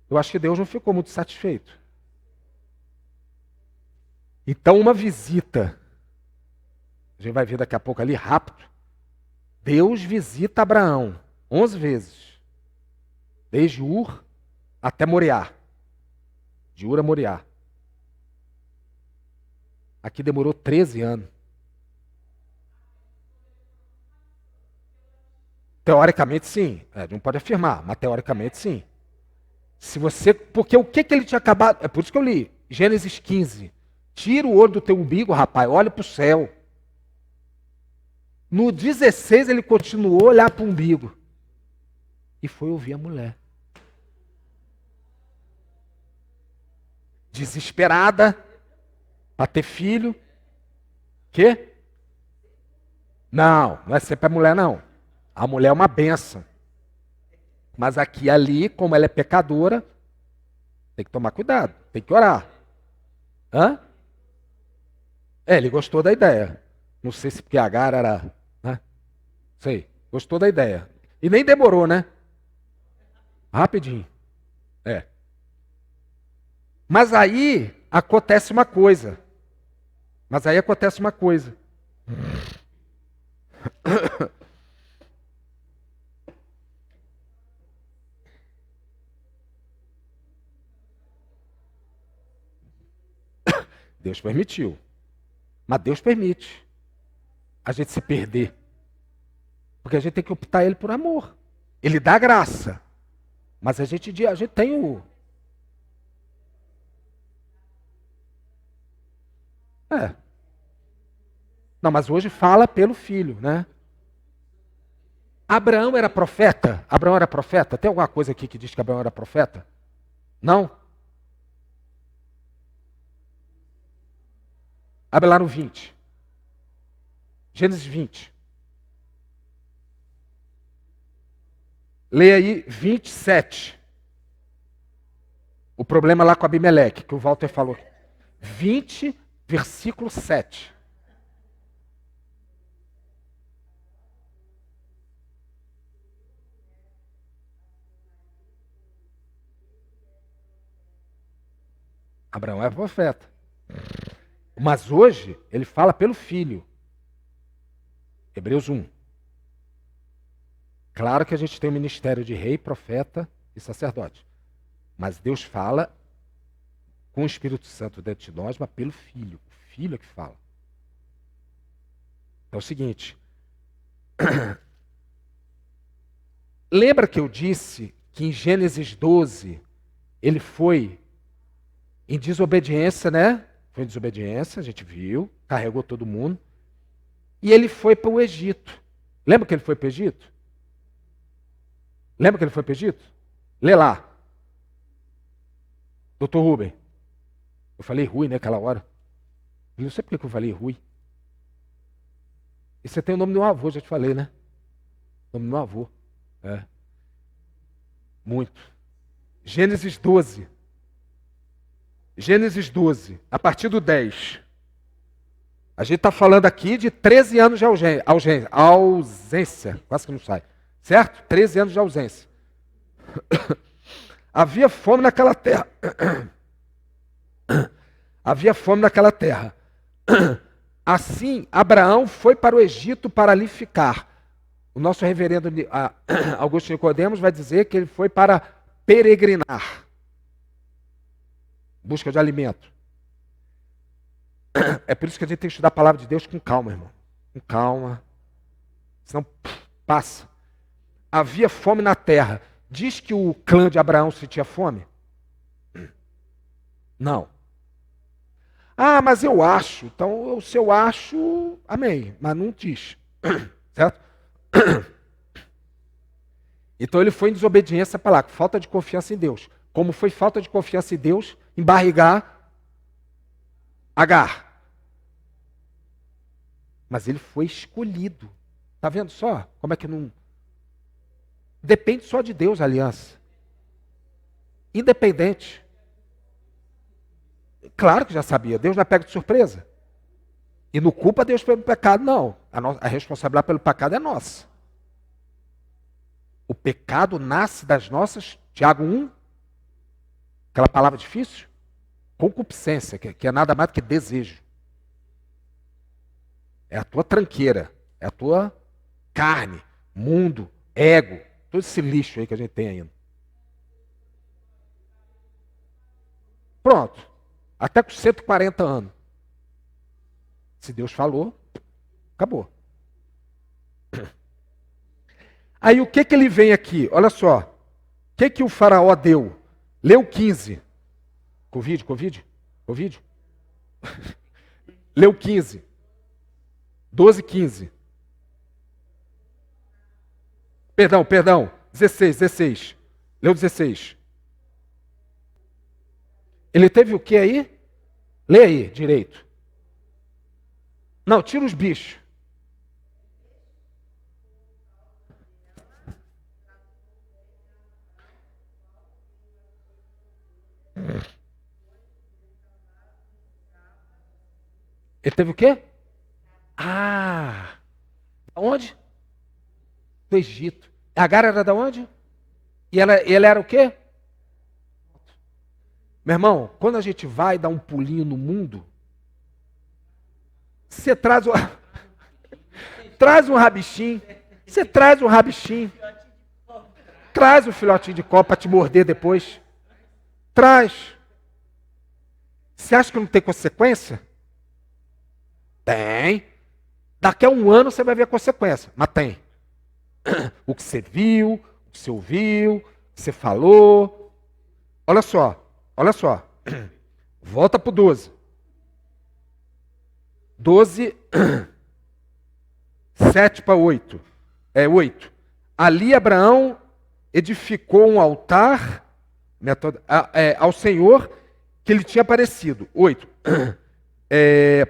Eu acho que Deus não ficou muito satisfeito. Então, uma visita, a gente vai ver daqui a pouco ali rápido, Deus visita Abraão 11 vezes. Desde Ur até Moriá. De Ur a Moriá. Aqui demorou 13 anos. Teoricamente, sim. Não pode afirmar, mas teoricamente, sim. Porque o que ele tinha acabado... É por isso que eu li. Gênesis 15. Tira o olho do teu umbigo, rapaz. Olha para o céu. No 16, ele continuou a olhar para o umbigo. E foi ouvir a mulher. Desesperada. Para ter filho. Quê? Não é sempre a mulher, não. A mulher é uma benção. Mas aqui e ali, como ela é pecadora, tem que tomar cuidado, tem que orar. Hã? Ele gostou da ideia. Não sei se porque Agar era... Né? Sei, gostou da ideia. E nem demorou, né? Rapidinho. Mas aí acontece uma coisa. Deus permitiu. Mas Deus permite a gente se perder. Porque a gente tem que optar ele por amor. Ele dá graça. Mas a gente tem o... Não, mas hoje fala pelo filho, né? Abraão era profeta? Abraão era profeta? Tem alguma coisa aqui que diz que Abraão era profeta? Não? Abre lá no 20. Gênesis 20. Leia aí 27. O problema lá com Abimeleque, que o Walter falou. 20, versículo 7. Abraão é profeta. Mas hoje ele fala pelo filho. Hebreus 1. Claro que a gente tem o ministério de rei, profeta e sacerdote. Mas Deus fala com o Espírito Santo dentro de nós, mas pelo filho. O filho é que fala. É o seguinte. Lembra que eu disse que em Gênesis 12 ele foi em desobediência, né? Foi em desobediência, a gente viu, carregou todo mundo. E ele foi para o Egito. Lembra que ele foi para o Egito? Lê lá. Doutor Rubem. Eu falei Rui naquela hora. Eu não sei por que eu falei Rui. E você tem o nome do meu avô, já te falei, né? O nome do meu avô. Muito. Gênesis 12. Gênesis 12, a partir do 10. A gente está falando aqui de 13 anos de ausência. Quase que não sai. Certo? 13 anos de ausência. Havia fome naquela terra. Assim, Abraão foi para o Egito para ali ficar. O nosso reverendo Augusto Nicodemos vai dizer que ele foi para peregrinar. Busca de alimento. É por isso que a gente tem que estudar a palavra de Deus com calma, irmão. com calma, senão passa. Havia fome na terra. Diz que o clã de Abraão sentia fome? Não. Ah, mas eu acho. Então, se eu acho, amém. Mas não diz. Certo? Então ele foi em desobediência para lá, falta de confiança em Deus. Como foi falta de confiança em Deus embarrigar Agar. Mas ele foi escolhido. Está vendo só? Como é que não... Depende só de Deus a aliança. Independente. Claro que já sabia. Deus não é pego de surpresa. E não culpa Deus pelo pecado, não. A responsabilidade pelo pecado é nossa. O pecado nasce das nossas, Tiago 1, aquela palavra difícil, concupiscência, que é nada mais do que desejo. É a tua tranqueira, é a tua carne, mundo, ego, todo esse lixo aí que a gente tem ainda. Pronto, até com 140 anos. Se Deus falou, acabou. Aí o que ele vem aqui? Olha só. O que o faraó deu? Leu 15. Covid? Leu 15. 12, 15. Perdão. 16. Leu 16. Ele teve o que aí? Lê aí, direito. Não, tira os bichos. Ele teve o quê? Ah! Onde? Do Egito. Agar era da onde? E ele era o quê? Meu irmão, quando a gente vai dar um pulinho no mundo, você traz o... traz um rabichinho. Você traz um rabichinho. Traz um filhotinho de copa para te morder depois. Traz. Você acha que não tem consequência? Tem. Daqui a um ano você vai ver a consequência. Mas tem. O que você viu, o que você ouviu, o que você falou. Olha só. Volta para o 12. 12, 7 para 8. 8. Ali Abraão edificou um altar ao Senhor que lhe tinha aparecido. 8.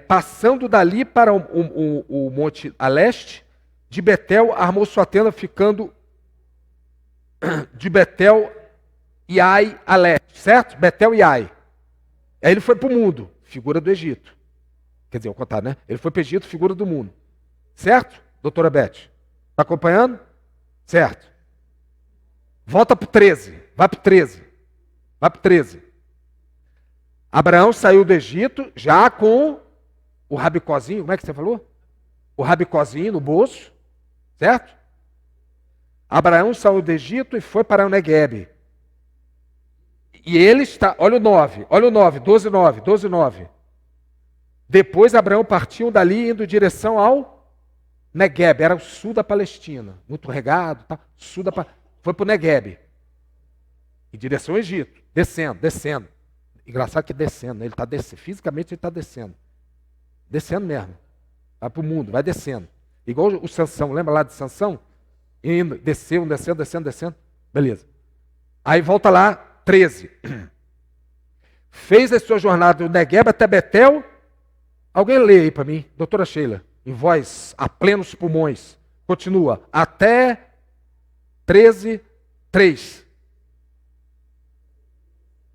Passando dali para o monte a leste, de Betel armou sua tenda, ficando de Betel e Ai a leste, certo? Betel e Ai. Aí ele foi para o mundo, figura do Egito. Quer dizer, ao contrário, né? Ele foi para o Egito, figura do mundo. Certo, doutora Beth? Está acompanhando? Certo. Volta para o 13. Vai para o 13. Abraão saiu do Egito já com o rabicozinho, como é que você falou? O rabicozinho no bolso, certo? Abraão saiu do Egito e foi para o Neguebe. E ele está, olha o 9, 12, 9. Depois Abraão partiu dali indo em direção ao Neguebe, era o sul da Palestina, muito regado, tá? Foi para o Neguebe, em direção ao Egito, descendo. Engraçado que descendo, né? Ele está descendo, fisicamente ele está descendo mesmo, vai para o mundo, vai descendo. Igual o Sansão, lembra lá de Sansão? Indo, descendo, beleza. Aí volta lá, 13. Fez a sua jornada do Neguebe até Betel. Alguém lê aí para mim, doutora Sheila, em voz a plenos pulmões. Continua, até 13, 3.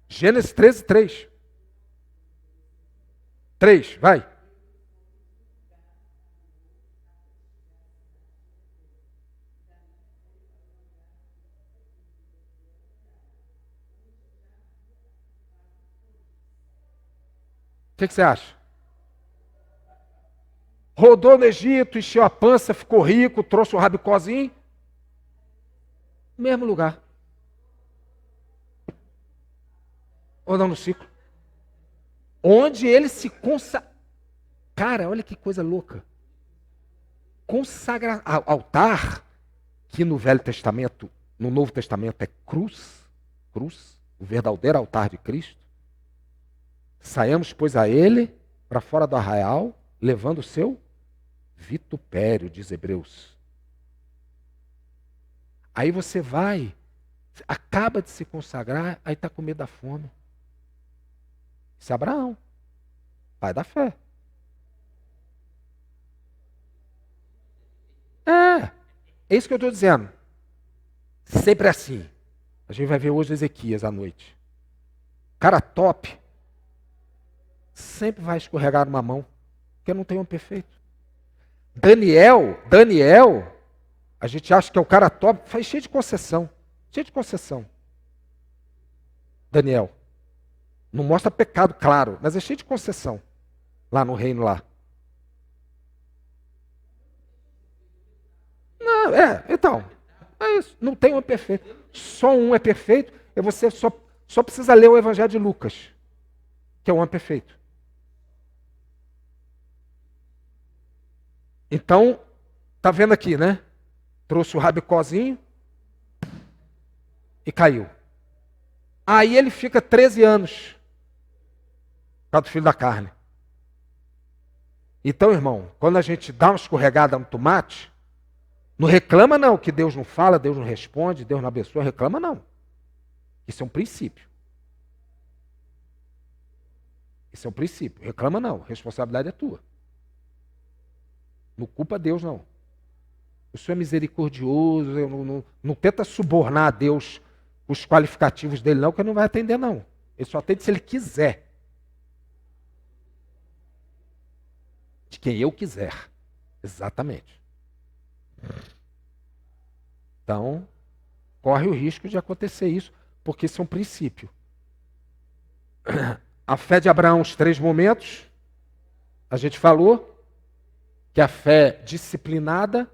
Gênesis 13, 3. 3, vai. O que você acha? Rodou no Egito, encheu a pança, ficou rico, trouxe um rabicozinho. Mesmo lugar. Rodando no ciclo. Onde ele se consagrou. Cara, olha que coisa louca. Altar, que no Velho Testamento, no Novo Testamento é cruz, o verdadeiro altar de Cristo. Saímos, pois, a ele para fora do arraial, levando o seu vitupério, diz Hebreus. Aí você vai, acaba de se consagrar, aí está com medo da fome. Isso é Abraão, pai da fé. É isso que eu estou dizendo. Sempre assim. A gente vai ver hoje Ezequias à noite. Cara top, sempre vai escorregar numa mão, porque não tem um perfeito. Daniel, a gente acha que é o cara top, faz cheio de concessão. Daniel. Não mostra pecado, claro, mas é cheio de concessão. Lá no reino lá. Não, então, é isso. Não tem um perfeito. Só um é perfeito, e você só precisa ler o Evangelho de Lucas, que é um perfeito. Então, tá vendo aqui, né? Trouxe o rabicózinho e caiu. Aí ele fica 13 anos por causa do filho da carne. Então, irmão, quando a gente dá uma escorregada no tomate, não reclama não que Deus não fala, Deus não responde, Deus não abençoa, reclama não. Isso é um princípio. Reclama não, responsabilidade é tua. Não culpa Deus, não. O Senhor é misericordioso, não tenta subornar a Deus os qualificativos dele, não, que ele não vai atender, não. Ele só atende se ele quiser. De quem eu quiser. Exatamente. Então, corre o risco de acontecer isso, porque isso é um princípio. A fé de Abraão, os 3 momentos, a gente falou que a fé disciplinada,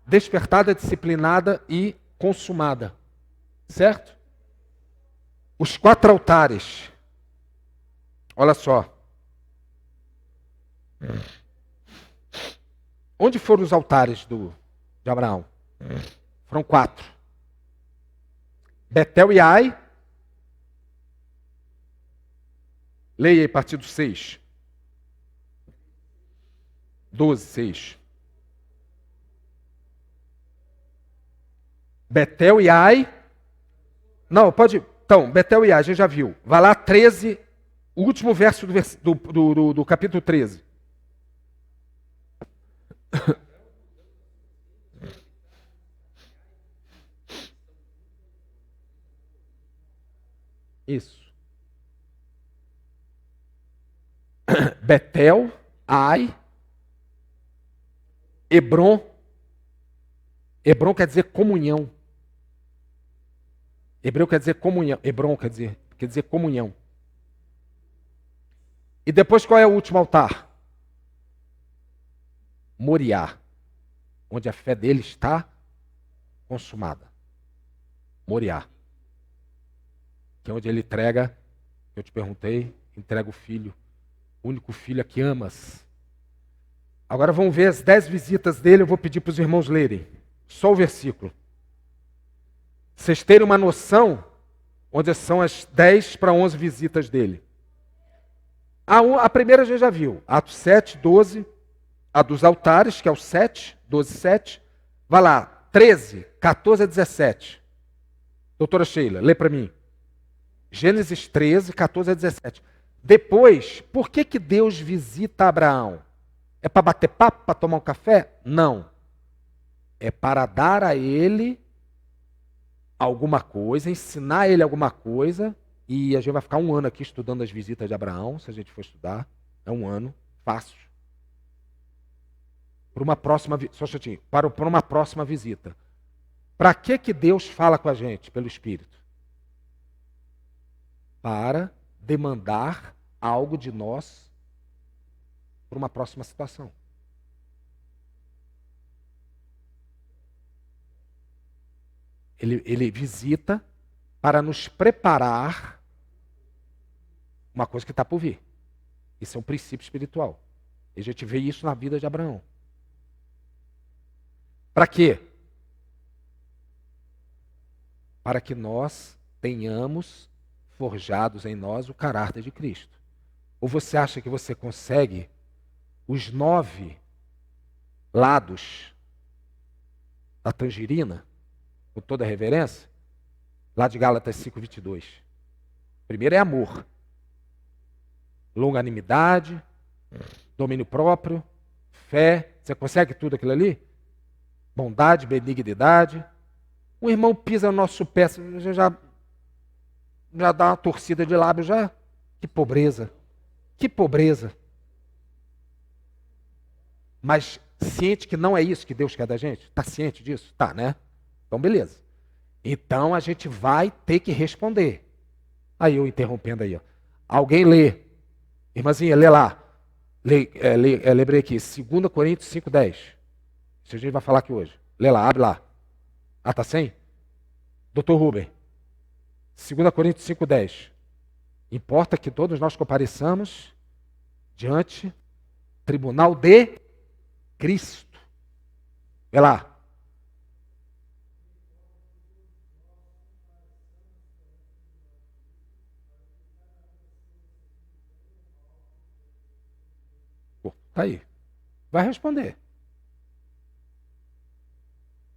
despertada, disciplinada e consumada. Certo? Os 4 altares. Olha só. Onde foram os altares de Abraão? Foram 4. Betel e Ai. Leia aí a partir do 6. 12, 6. Betel e Ai. Não, pode. Então, Betel e Ai, a gente já viu. Vai lá, 13, o último verso do capítulo 13. Isso. Betel, Ai, Hebron. Hebron quer dizer comunhão. Hebreu quer dizer comunhão. Hebron quer dizer comunhão. E depois qual é o último altar? Moriá, onde a fé dele está consumada. Moriá. Que é onde ele entrega, eu te perguntei, entrega o filho, o único filho a que amas. Agora vamos ver as 10 visitas dele, eu vou pedir para os irmãos lerem. Só o versículo. Vocês terem uma noção onde são as 10 para 11 visitas dele. A primeira a gente já viu, Atos 7, 12, a dos altares, que é o 7, 12, 7. Vai lá, 13, 14 a 17. Doutora Sheila, lê para mim. Gênesis 13, 14 a 17. Depois, por que Deus visita Abraão? É para bater papo, para tomar um café? Não. É para dar a ele alguma coisa, ensinar ele alguma coisa, e a gente vai ficar 1 ano aqui estudando as visitas de Abraão, se a gente for estudar. É 1 ano, fácil. Para uma próxima, só um minutinho, para uma próxima visita. Para que Deus fala com a gente pelo Espírito? Para demandar algo de nós para uma próxima situação. Ele visita para nos preparar uma coisa que está por vir. Isso é um princípio espiritual. E a gente vê isso na vida de Abraão. Para quê? Para que nós tenhamos forjados em nós o caráter de Cristo. Ou você acha que você consegue os 9 lados da tangerina, com toda a reverência? Lá de Gálatas 5:22. Primeiro é amor, longanimidade, domínio próprio, fé. Você consegue tudo aquilo ali? Bondade, benignidade. Um irmão pisa no nosso pé, você já dá uma torcida de lábio já. Que pobreza. Que pobreza. Mas ciente que não é isso que Deus quer da gente? Está ciente disso? Tá, né? Então, beleza. Então, a gente vai ter que responder. Aí, eu interrompendo aí. Ó. Alguém lê. Irmãzinha, lê lá. Lembrei aqui. 2 Coríntios 5:10. Isso a gente vai falar aqui hoje. Lê lá, abre lá. Ah, tá sem? Doutor Rubem. 2 Coríntios 5:10. Importa que todos nós compareçamos diante do tribunal de Cristo. Vê lá. Pô, tá aí. Vai responder.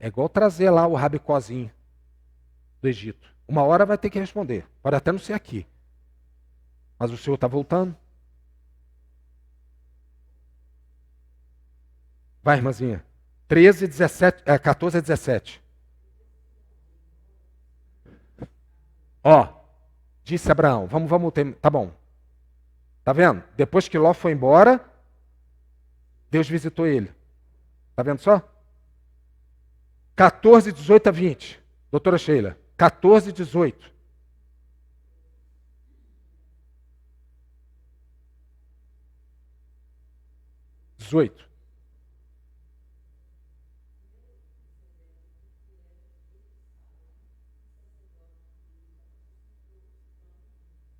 É igual trazer lá o rabicozinho do Egito. Uma hora vai ter que responder. Pode até não ser aqui. Mas o Senhor está voltando. Vai, irmãzinha. 14 a 17. Ó, disse Abraão, vamos ter, tá bom. Tá vendo? Depois que Ló foi embora, Deus visitou ele. Tá vendo só? 14, 18 a 20. Doutora Sheila. 14, 18.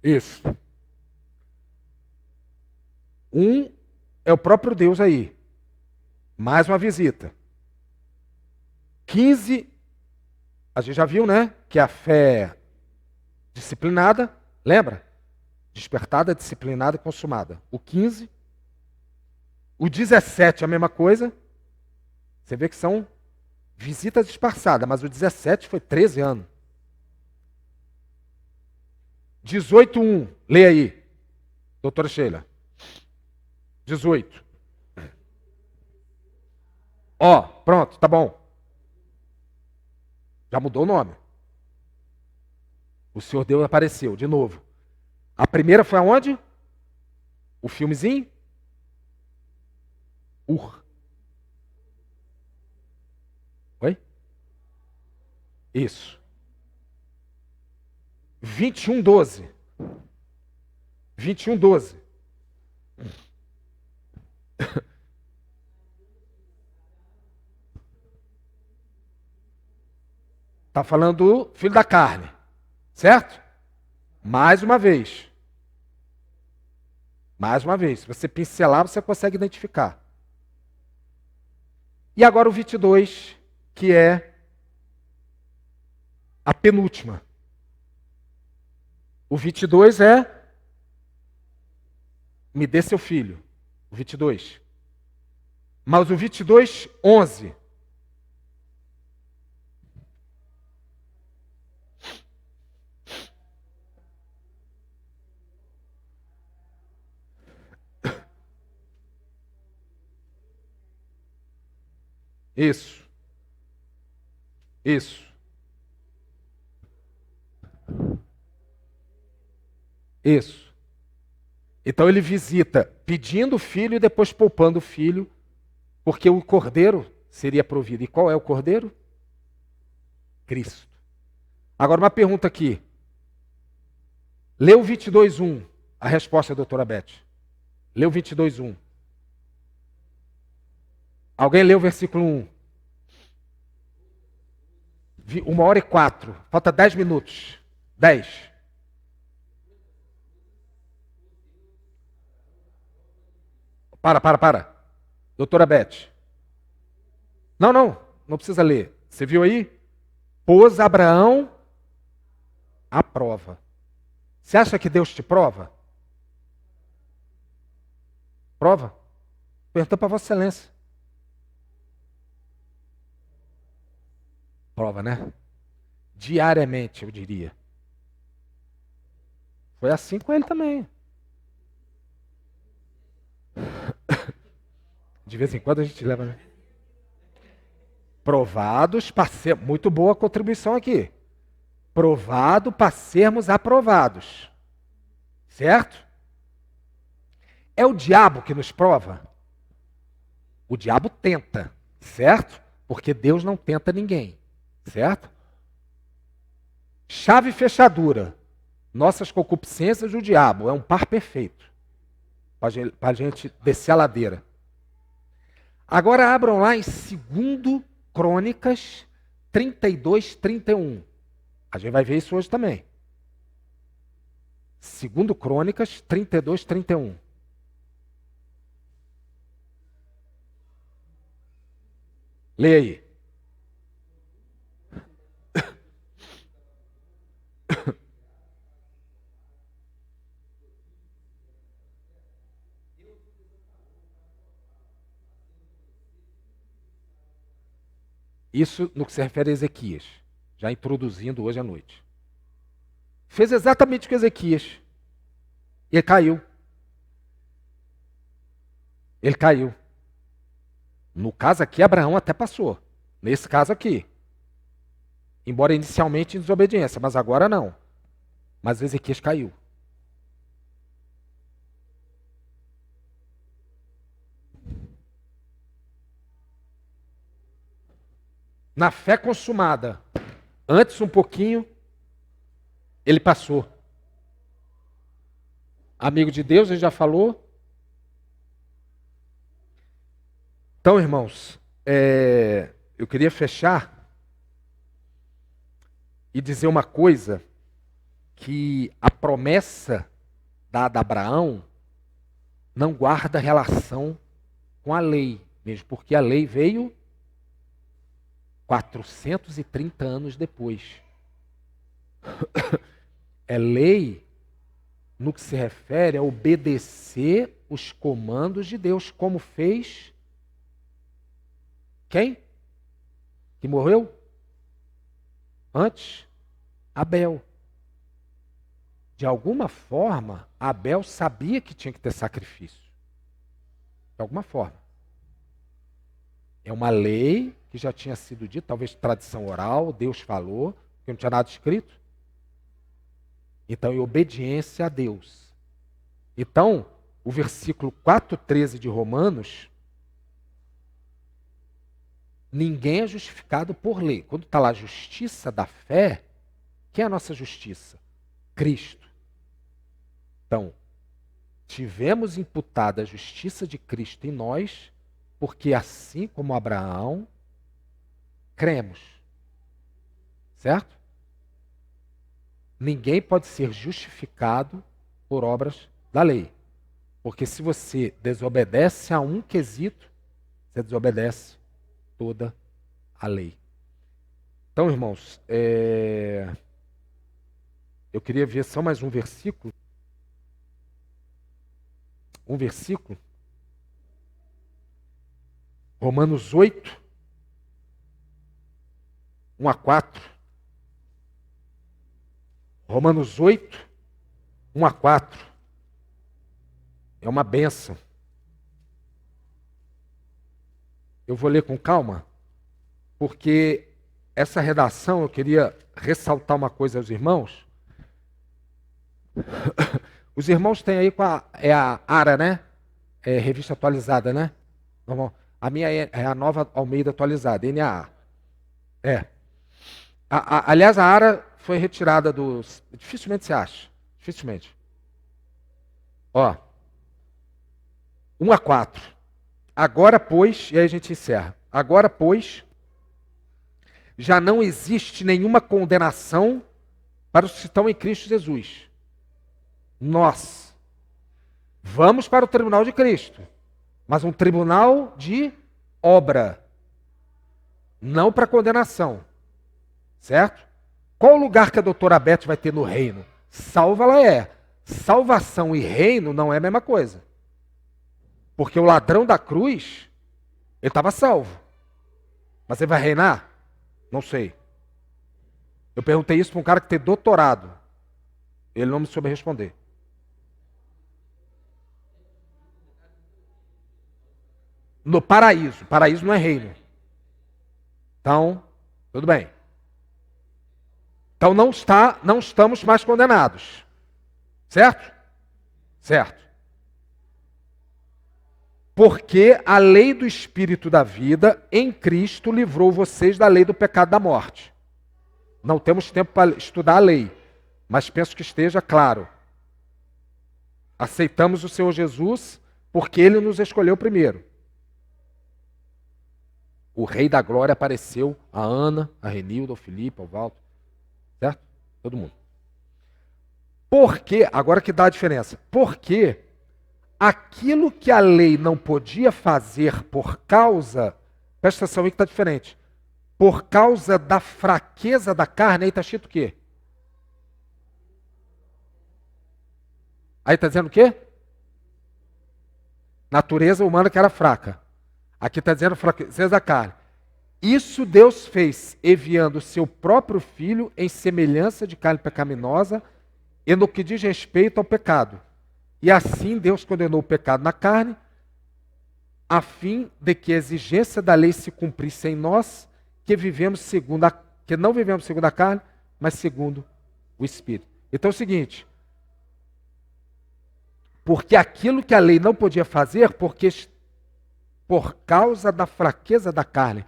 Isso. Um é o próprio Deus aí. Mais uma visita. 15, a gente já viu, né? Que a fé disciplinada, lembra? Despertada, disciplinada e consumada. O 15. O 17 é a mesma coisa. Você vê que são visitas disfarçadas, mas o 17 foi 13 anos. 18:1, leia aí, doutora Sheila. 18. Ó, pronto, tá bom. Já mudou o nome. O Senhor Deus apareceu, de novo. A primeira foi aonde? O filmezinho? Oi? Isso. 21:12. 21:12. Está falando do filho da carne. Certo? Mais uma vez. Mais uma vez. Se você pincelar, você consegue identificar. E agora o 22, que é a penúltima. O 22 é me dê seu filho. O 22. Mas o 22:11. Isso. Isso. Isso. Então ele visita pedindo o filho e depois poupando o filho, porque o cordeiro seria provido. E qual é o cordeiro? Cristo. Agora uma pergunta aqui. Leu 22:1. A resposta é a doutora Beth. Leu 22:1. Alguém leu o versículo 1? 1h04. Falta 10 minutos. 10. Para. Doutora Beth. Não. não precisa ler. Você viu aí? Pôs Abraão à prova. Você acha que Deus te prova? Prova? Pergunta para Vossa Excelência. Prova, né? Diariamente, eu diria. Foi assim com ele também. De vez em quando a gente leva, né? Provados para ser... Muito boa a contribuição aqui. Provado para sermos aprovados. Certo? É o diabo que nos prova? O diabo tenta, certo? Porque Deus não tenta ninguém, certo? Chave e fechadura. Nossas concupiscências do diabo. É um par perfeito para a gente descer a ladeira. Agora abram lá em 2 Crônicas 32, 31. A gente vai ver isso hoje também. 2 Crônicas 32, 31. Leia aí. Isso no que se refere a Ezequias, já introduzindo hoje à noite. Fez exatamente o que Ezequias. Ele caiu. Ele caiu. No caso aqui, Abraão até passou. Nesse caso aqui. Embora inicialmente em desobediência, mas agora não. Mas Ezequias caiu. Na fé consumada, antes um pouquinho, ele passou. Amigo de Deus, ele já falou. Então, irmãos, eu queria fechar e dizer uma coisa, que a promessa dada a Abraão não guarda relação com a lei, mesmo porque a lei veio 430 anos depois. É lei no que se refere a obedecer os comandos de Deus, como fez quem? Que morreu? Antes? Abel. De alguma forma, Abel sabia que tinha que ter sacrifício. De alguma forma. É uma lei que já tinha sido dita, talvez tradição oral, Deus falou, que não tinha nada escrito. Então, em obediência a Deus. Então, o versículo 4:13 de Romanos, ninguém é justificado por lei. Quando está lá justiça da fé, quem é a nossa justiça? Cristo. Então, tivemos imputada a justiça de Cristo em nós, porque assim como Abraão, cremos. Certo? Ninguém pode ser justificado por obras da lei. Porque se você desobedece a um quesito, você desobedece toda a lei. Então, irmãos, eu queria ver só mais um versículo. Um versículo. Romanos 8, 1-4. Romanos 8, 1-4. É uma bênção. Eu vou ler com calma, porque essa redação eu queria ressaltar uma coisa aos irmãos. Os irmãos têm aí a ARA, né? É revista atualizada, né? A minha é a Nova Almeida atualizada, NAA. Aliás, a ARA foi retirada dos... Dificilmente se acha. Dificilmente. 1-4. Agora, pois... E aí a gente encerra. Agora, pois... Já não existe nenhuma condenação para os que estão em Cristo Jesus. Nós vamos para o tribunal de Cristo. Mas um tribunal de obra. não para condenação. Certo? Qual o lugar que a doutora Beth vai ter no reino? Salva ela é. Salvação e reino não é a mesma coisa. Porque o ladrão da cruz, ele estava salvo. Mas ele vai reinar? Não sei. Eu perguntei isso para um cara que tem doutorado. Ele não me soube responder. No paraíso. Paraíso não é reino. Então, tudo bem. Então não estamos mais condenados. Certo? Certo. Porque a lei do Espírito da vida em Cristo livrou vocês da lei do pecado e da morte. Não temos tempo para estudar a lei, mas penso que esteja claro. Aceitamos o Senhor Jesus porque Ele nos escolheu primeiro. O Rei da Glória apareceu a Ana, a Renilda, ao Filipe, ao Walter. Certo? Todo mundo. Por quê? Agora que dá a diferença. Porque aquilo que a lei não podia fazer por causa, presta atenção aí que está diferente, por causa da fraqueza da carne, aí está escrito o quê? Aí está dizendo o quê? Natureza humana que era fraca. Aqui está dizendo fraqueza da carne. Isso Deus fez, enviando o seu próprio Filho em semelhança de carne pecaminosa e no que diz respeito ao pecado. E assim Deus condenou o pecado na carne, a fim de que a exigência da lei se cumprisse em nós, que não vivemos segundo a carne, mas segundo o Espírito. Então é o seguinte, porque aquilo que a lei não podia fazer, por causa da fraqueza da carne.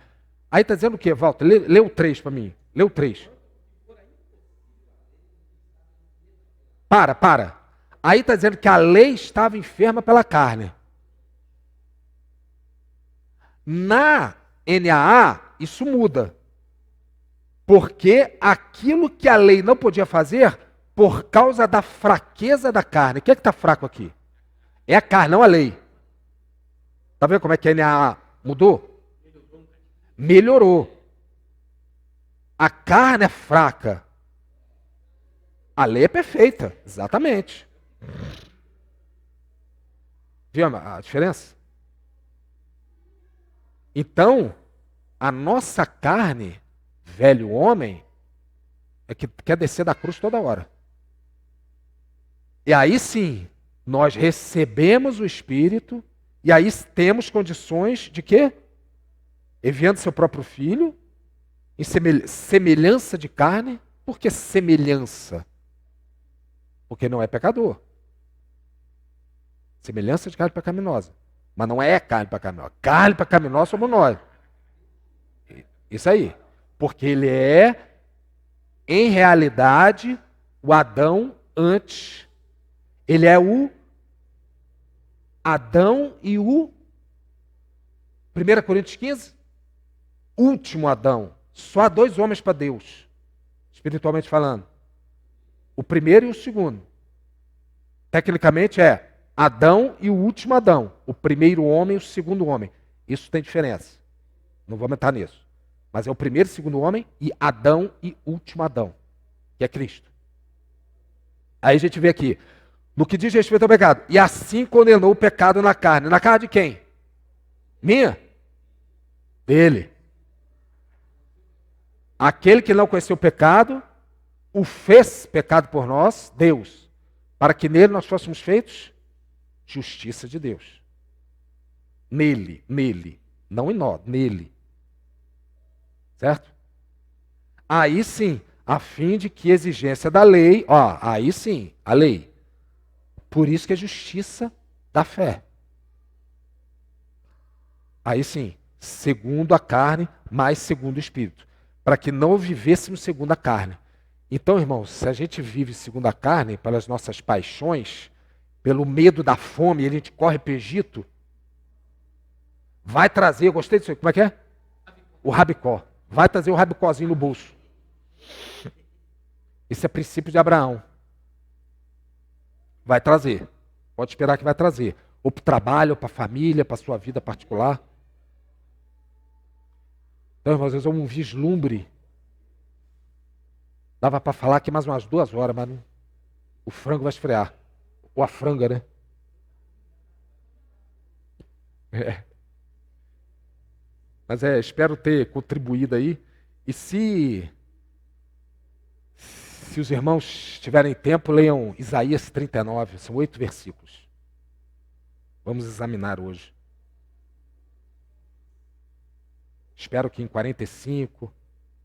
Aí está dizendo o quê, Walter? Lê o 3 para mim. Lê o 3. Para. Aí está dizendo que a lei estava enferma pela carne. Na NAA, isso muda. Porque aquilo que a lei não podia fazer, por causa da fraqueza da carne. O que é que está fraco aqui? É a carne, não a lei. Está vendo como é que a NAA mudou? Melhorou. A carne é fraca. A lei é perfeita, exatamente. Viu a diferença? Então, a nossa carne, velho homem, é que quer descer da cruz toda hora. E aí sim, nós recebemos o Espírito, e aí temos condições de quê? Enviando seu próprio Filho, em semelhança de carne. Por que semelhança? Porque não é pecador. Semelhança de carne pecaminosa. Mas não é carne pecaminosa. Carne pecaminosa somos nós. Isso aí. Porque ele é, em realidade, o Adão antes. Ele é o Adão e o 1 Coríntios 15? Último Adão. Só há 2 homens para Deus, espiritualmente falando. O primeiro e o segundo. Tecnicamente é Adão e o último Adão. O primeiro homem e o segundo homem. Isso tem diferença. Não vou aumentar nisso. Mas é o primeiro e segundo homem e Adão e último Adão, que é Cristo. Aí a gente vê aqui, no que diz respeito ao pecado. E assim condenou o pecado na carne. Na carne de quem? Minha? Dele. Aquele que não conheceu o pecado, o fez pecado por nós, Deus, para que nele nós fôssemos feitos justiça de Deus. Nele, não em nós, nele. Certo? Aí sim, a fim de que a exigência da lei, aí sim, a lei. Por isso que é justiça da fé. Aí sim, segundo a carne, mas segundo o Espírito. Para que não vivêssemos segundo a carne. Então, irmãos, se a gente vive segundo a carne, pelas nossas paixões, pelo medo da fome, e a gente corre para o Egito, vai trazer, eu gostei disso, como é que é? O rabicó. Vai trazer o rabicózinho no bolso. Esse é princípio de Abraão. Vai trazer. Pode esperar que vai trazer. Ou para o trabalho, ou para a família, para a sua vida particular. Então, irmãos, às vezes é um vislumbre. Dava para falar aqui mais umas 2 horas, mas o frango vai esfriar. Ou a franga, né? É. Mas espero ter contribuído aí. E se os irmãos tiverem tempo, leiam Isaías 39, são 8 versículos. Vamos examinar hoje. Espero que em 45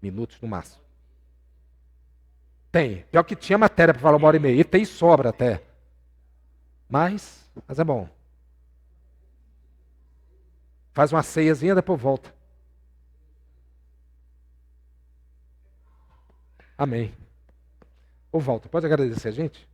minutos no máximo. Tem. Pior que tinha matéria para falar 1h30. E tem sobra até. Mas é bom. Faz uma ceiazinha, depois volta. Amém. Ou volta. Pode agradecer a gente?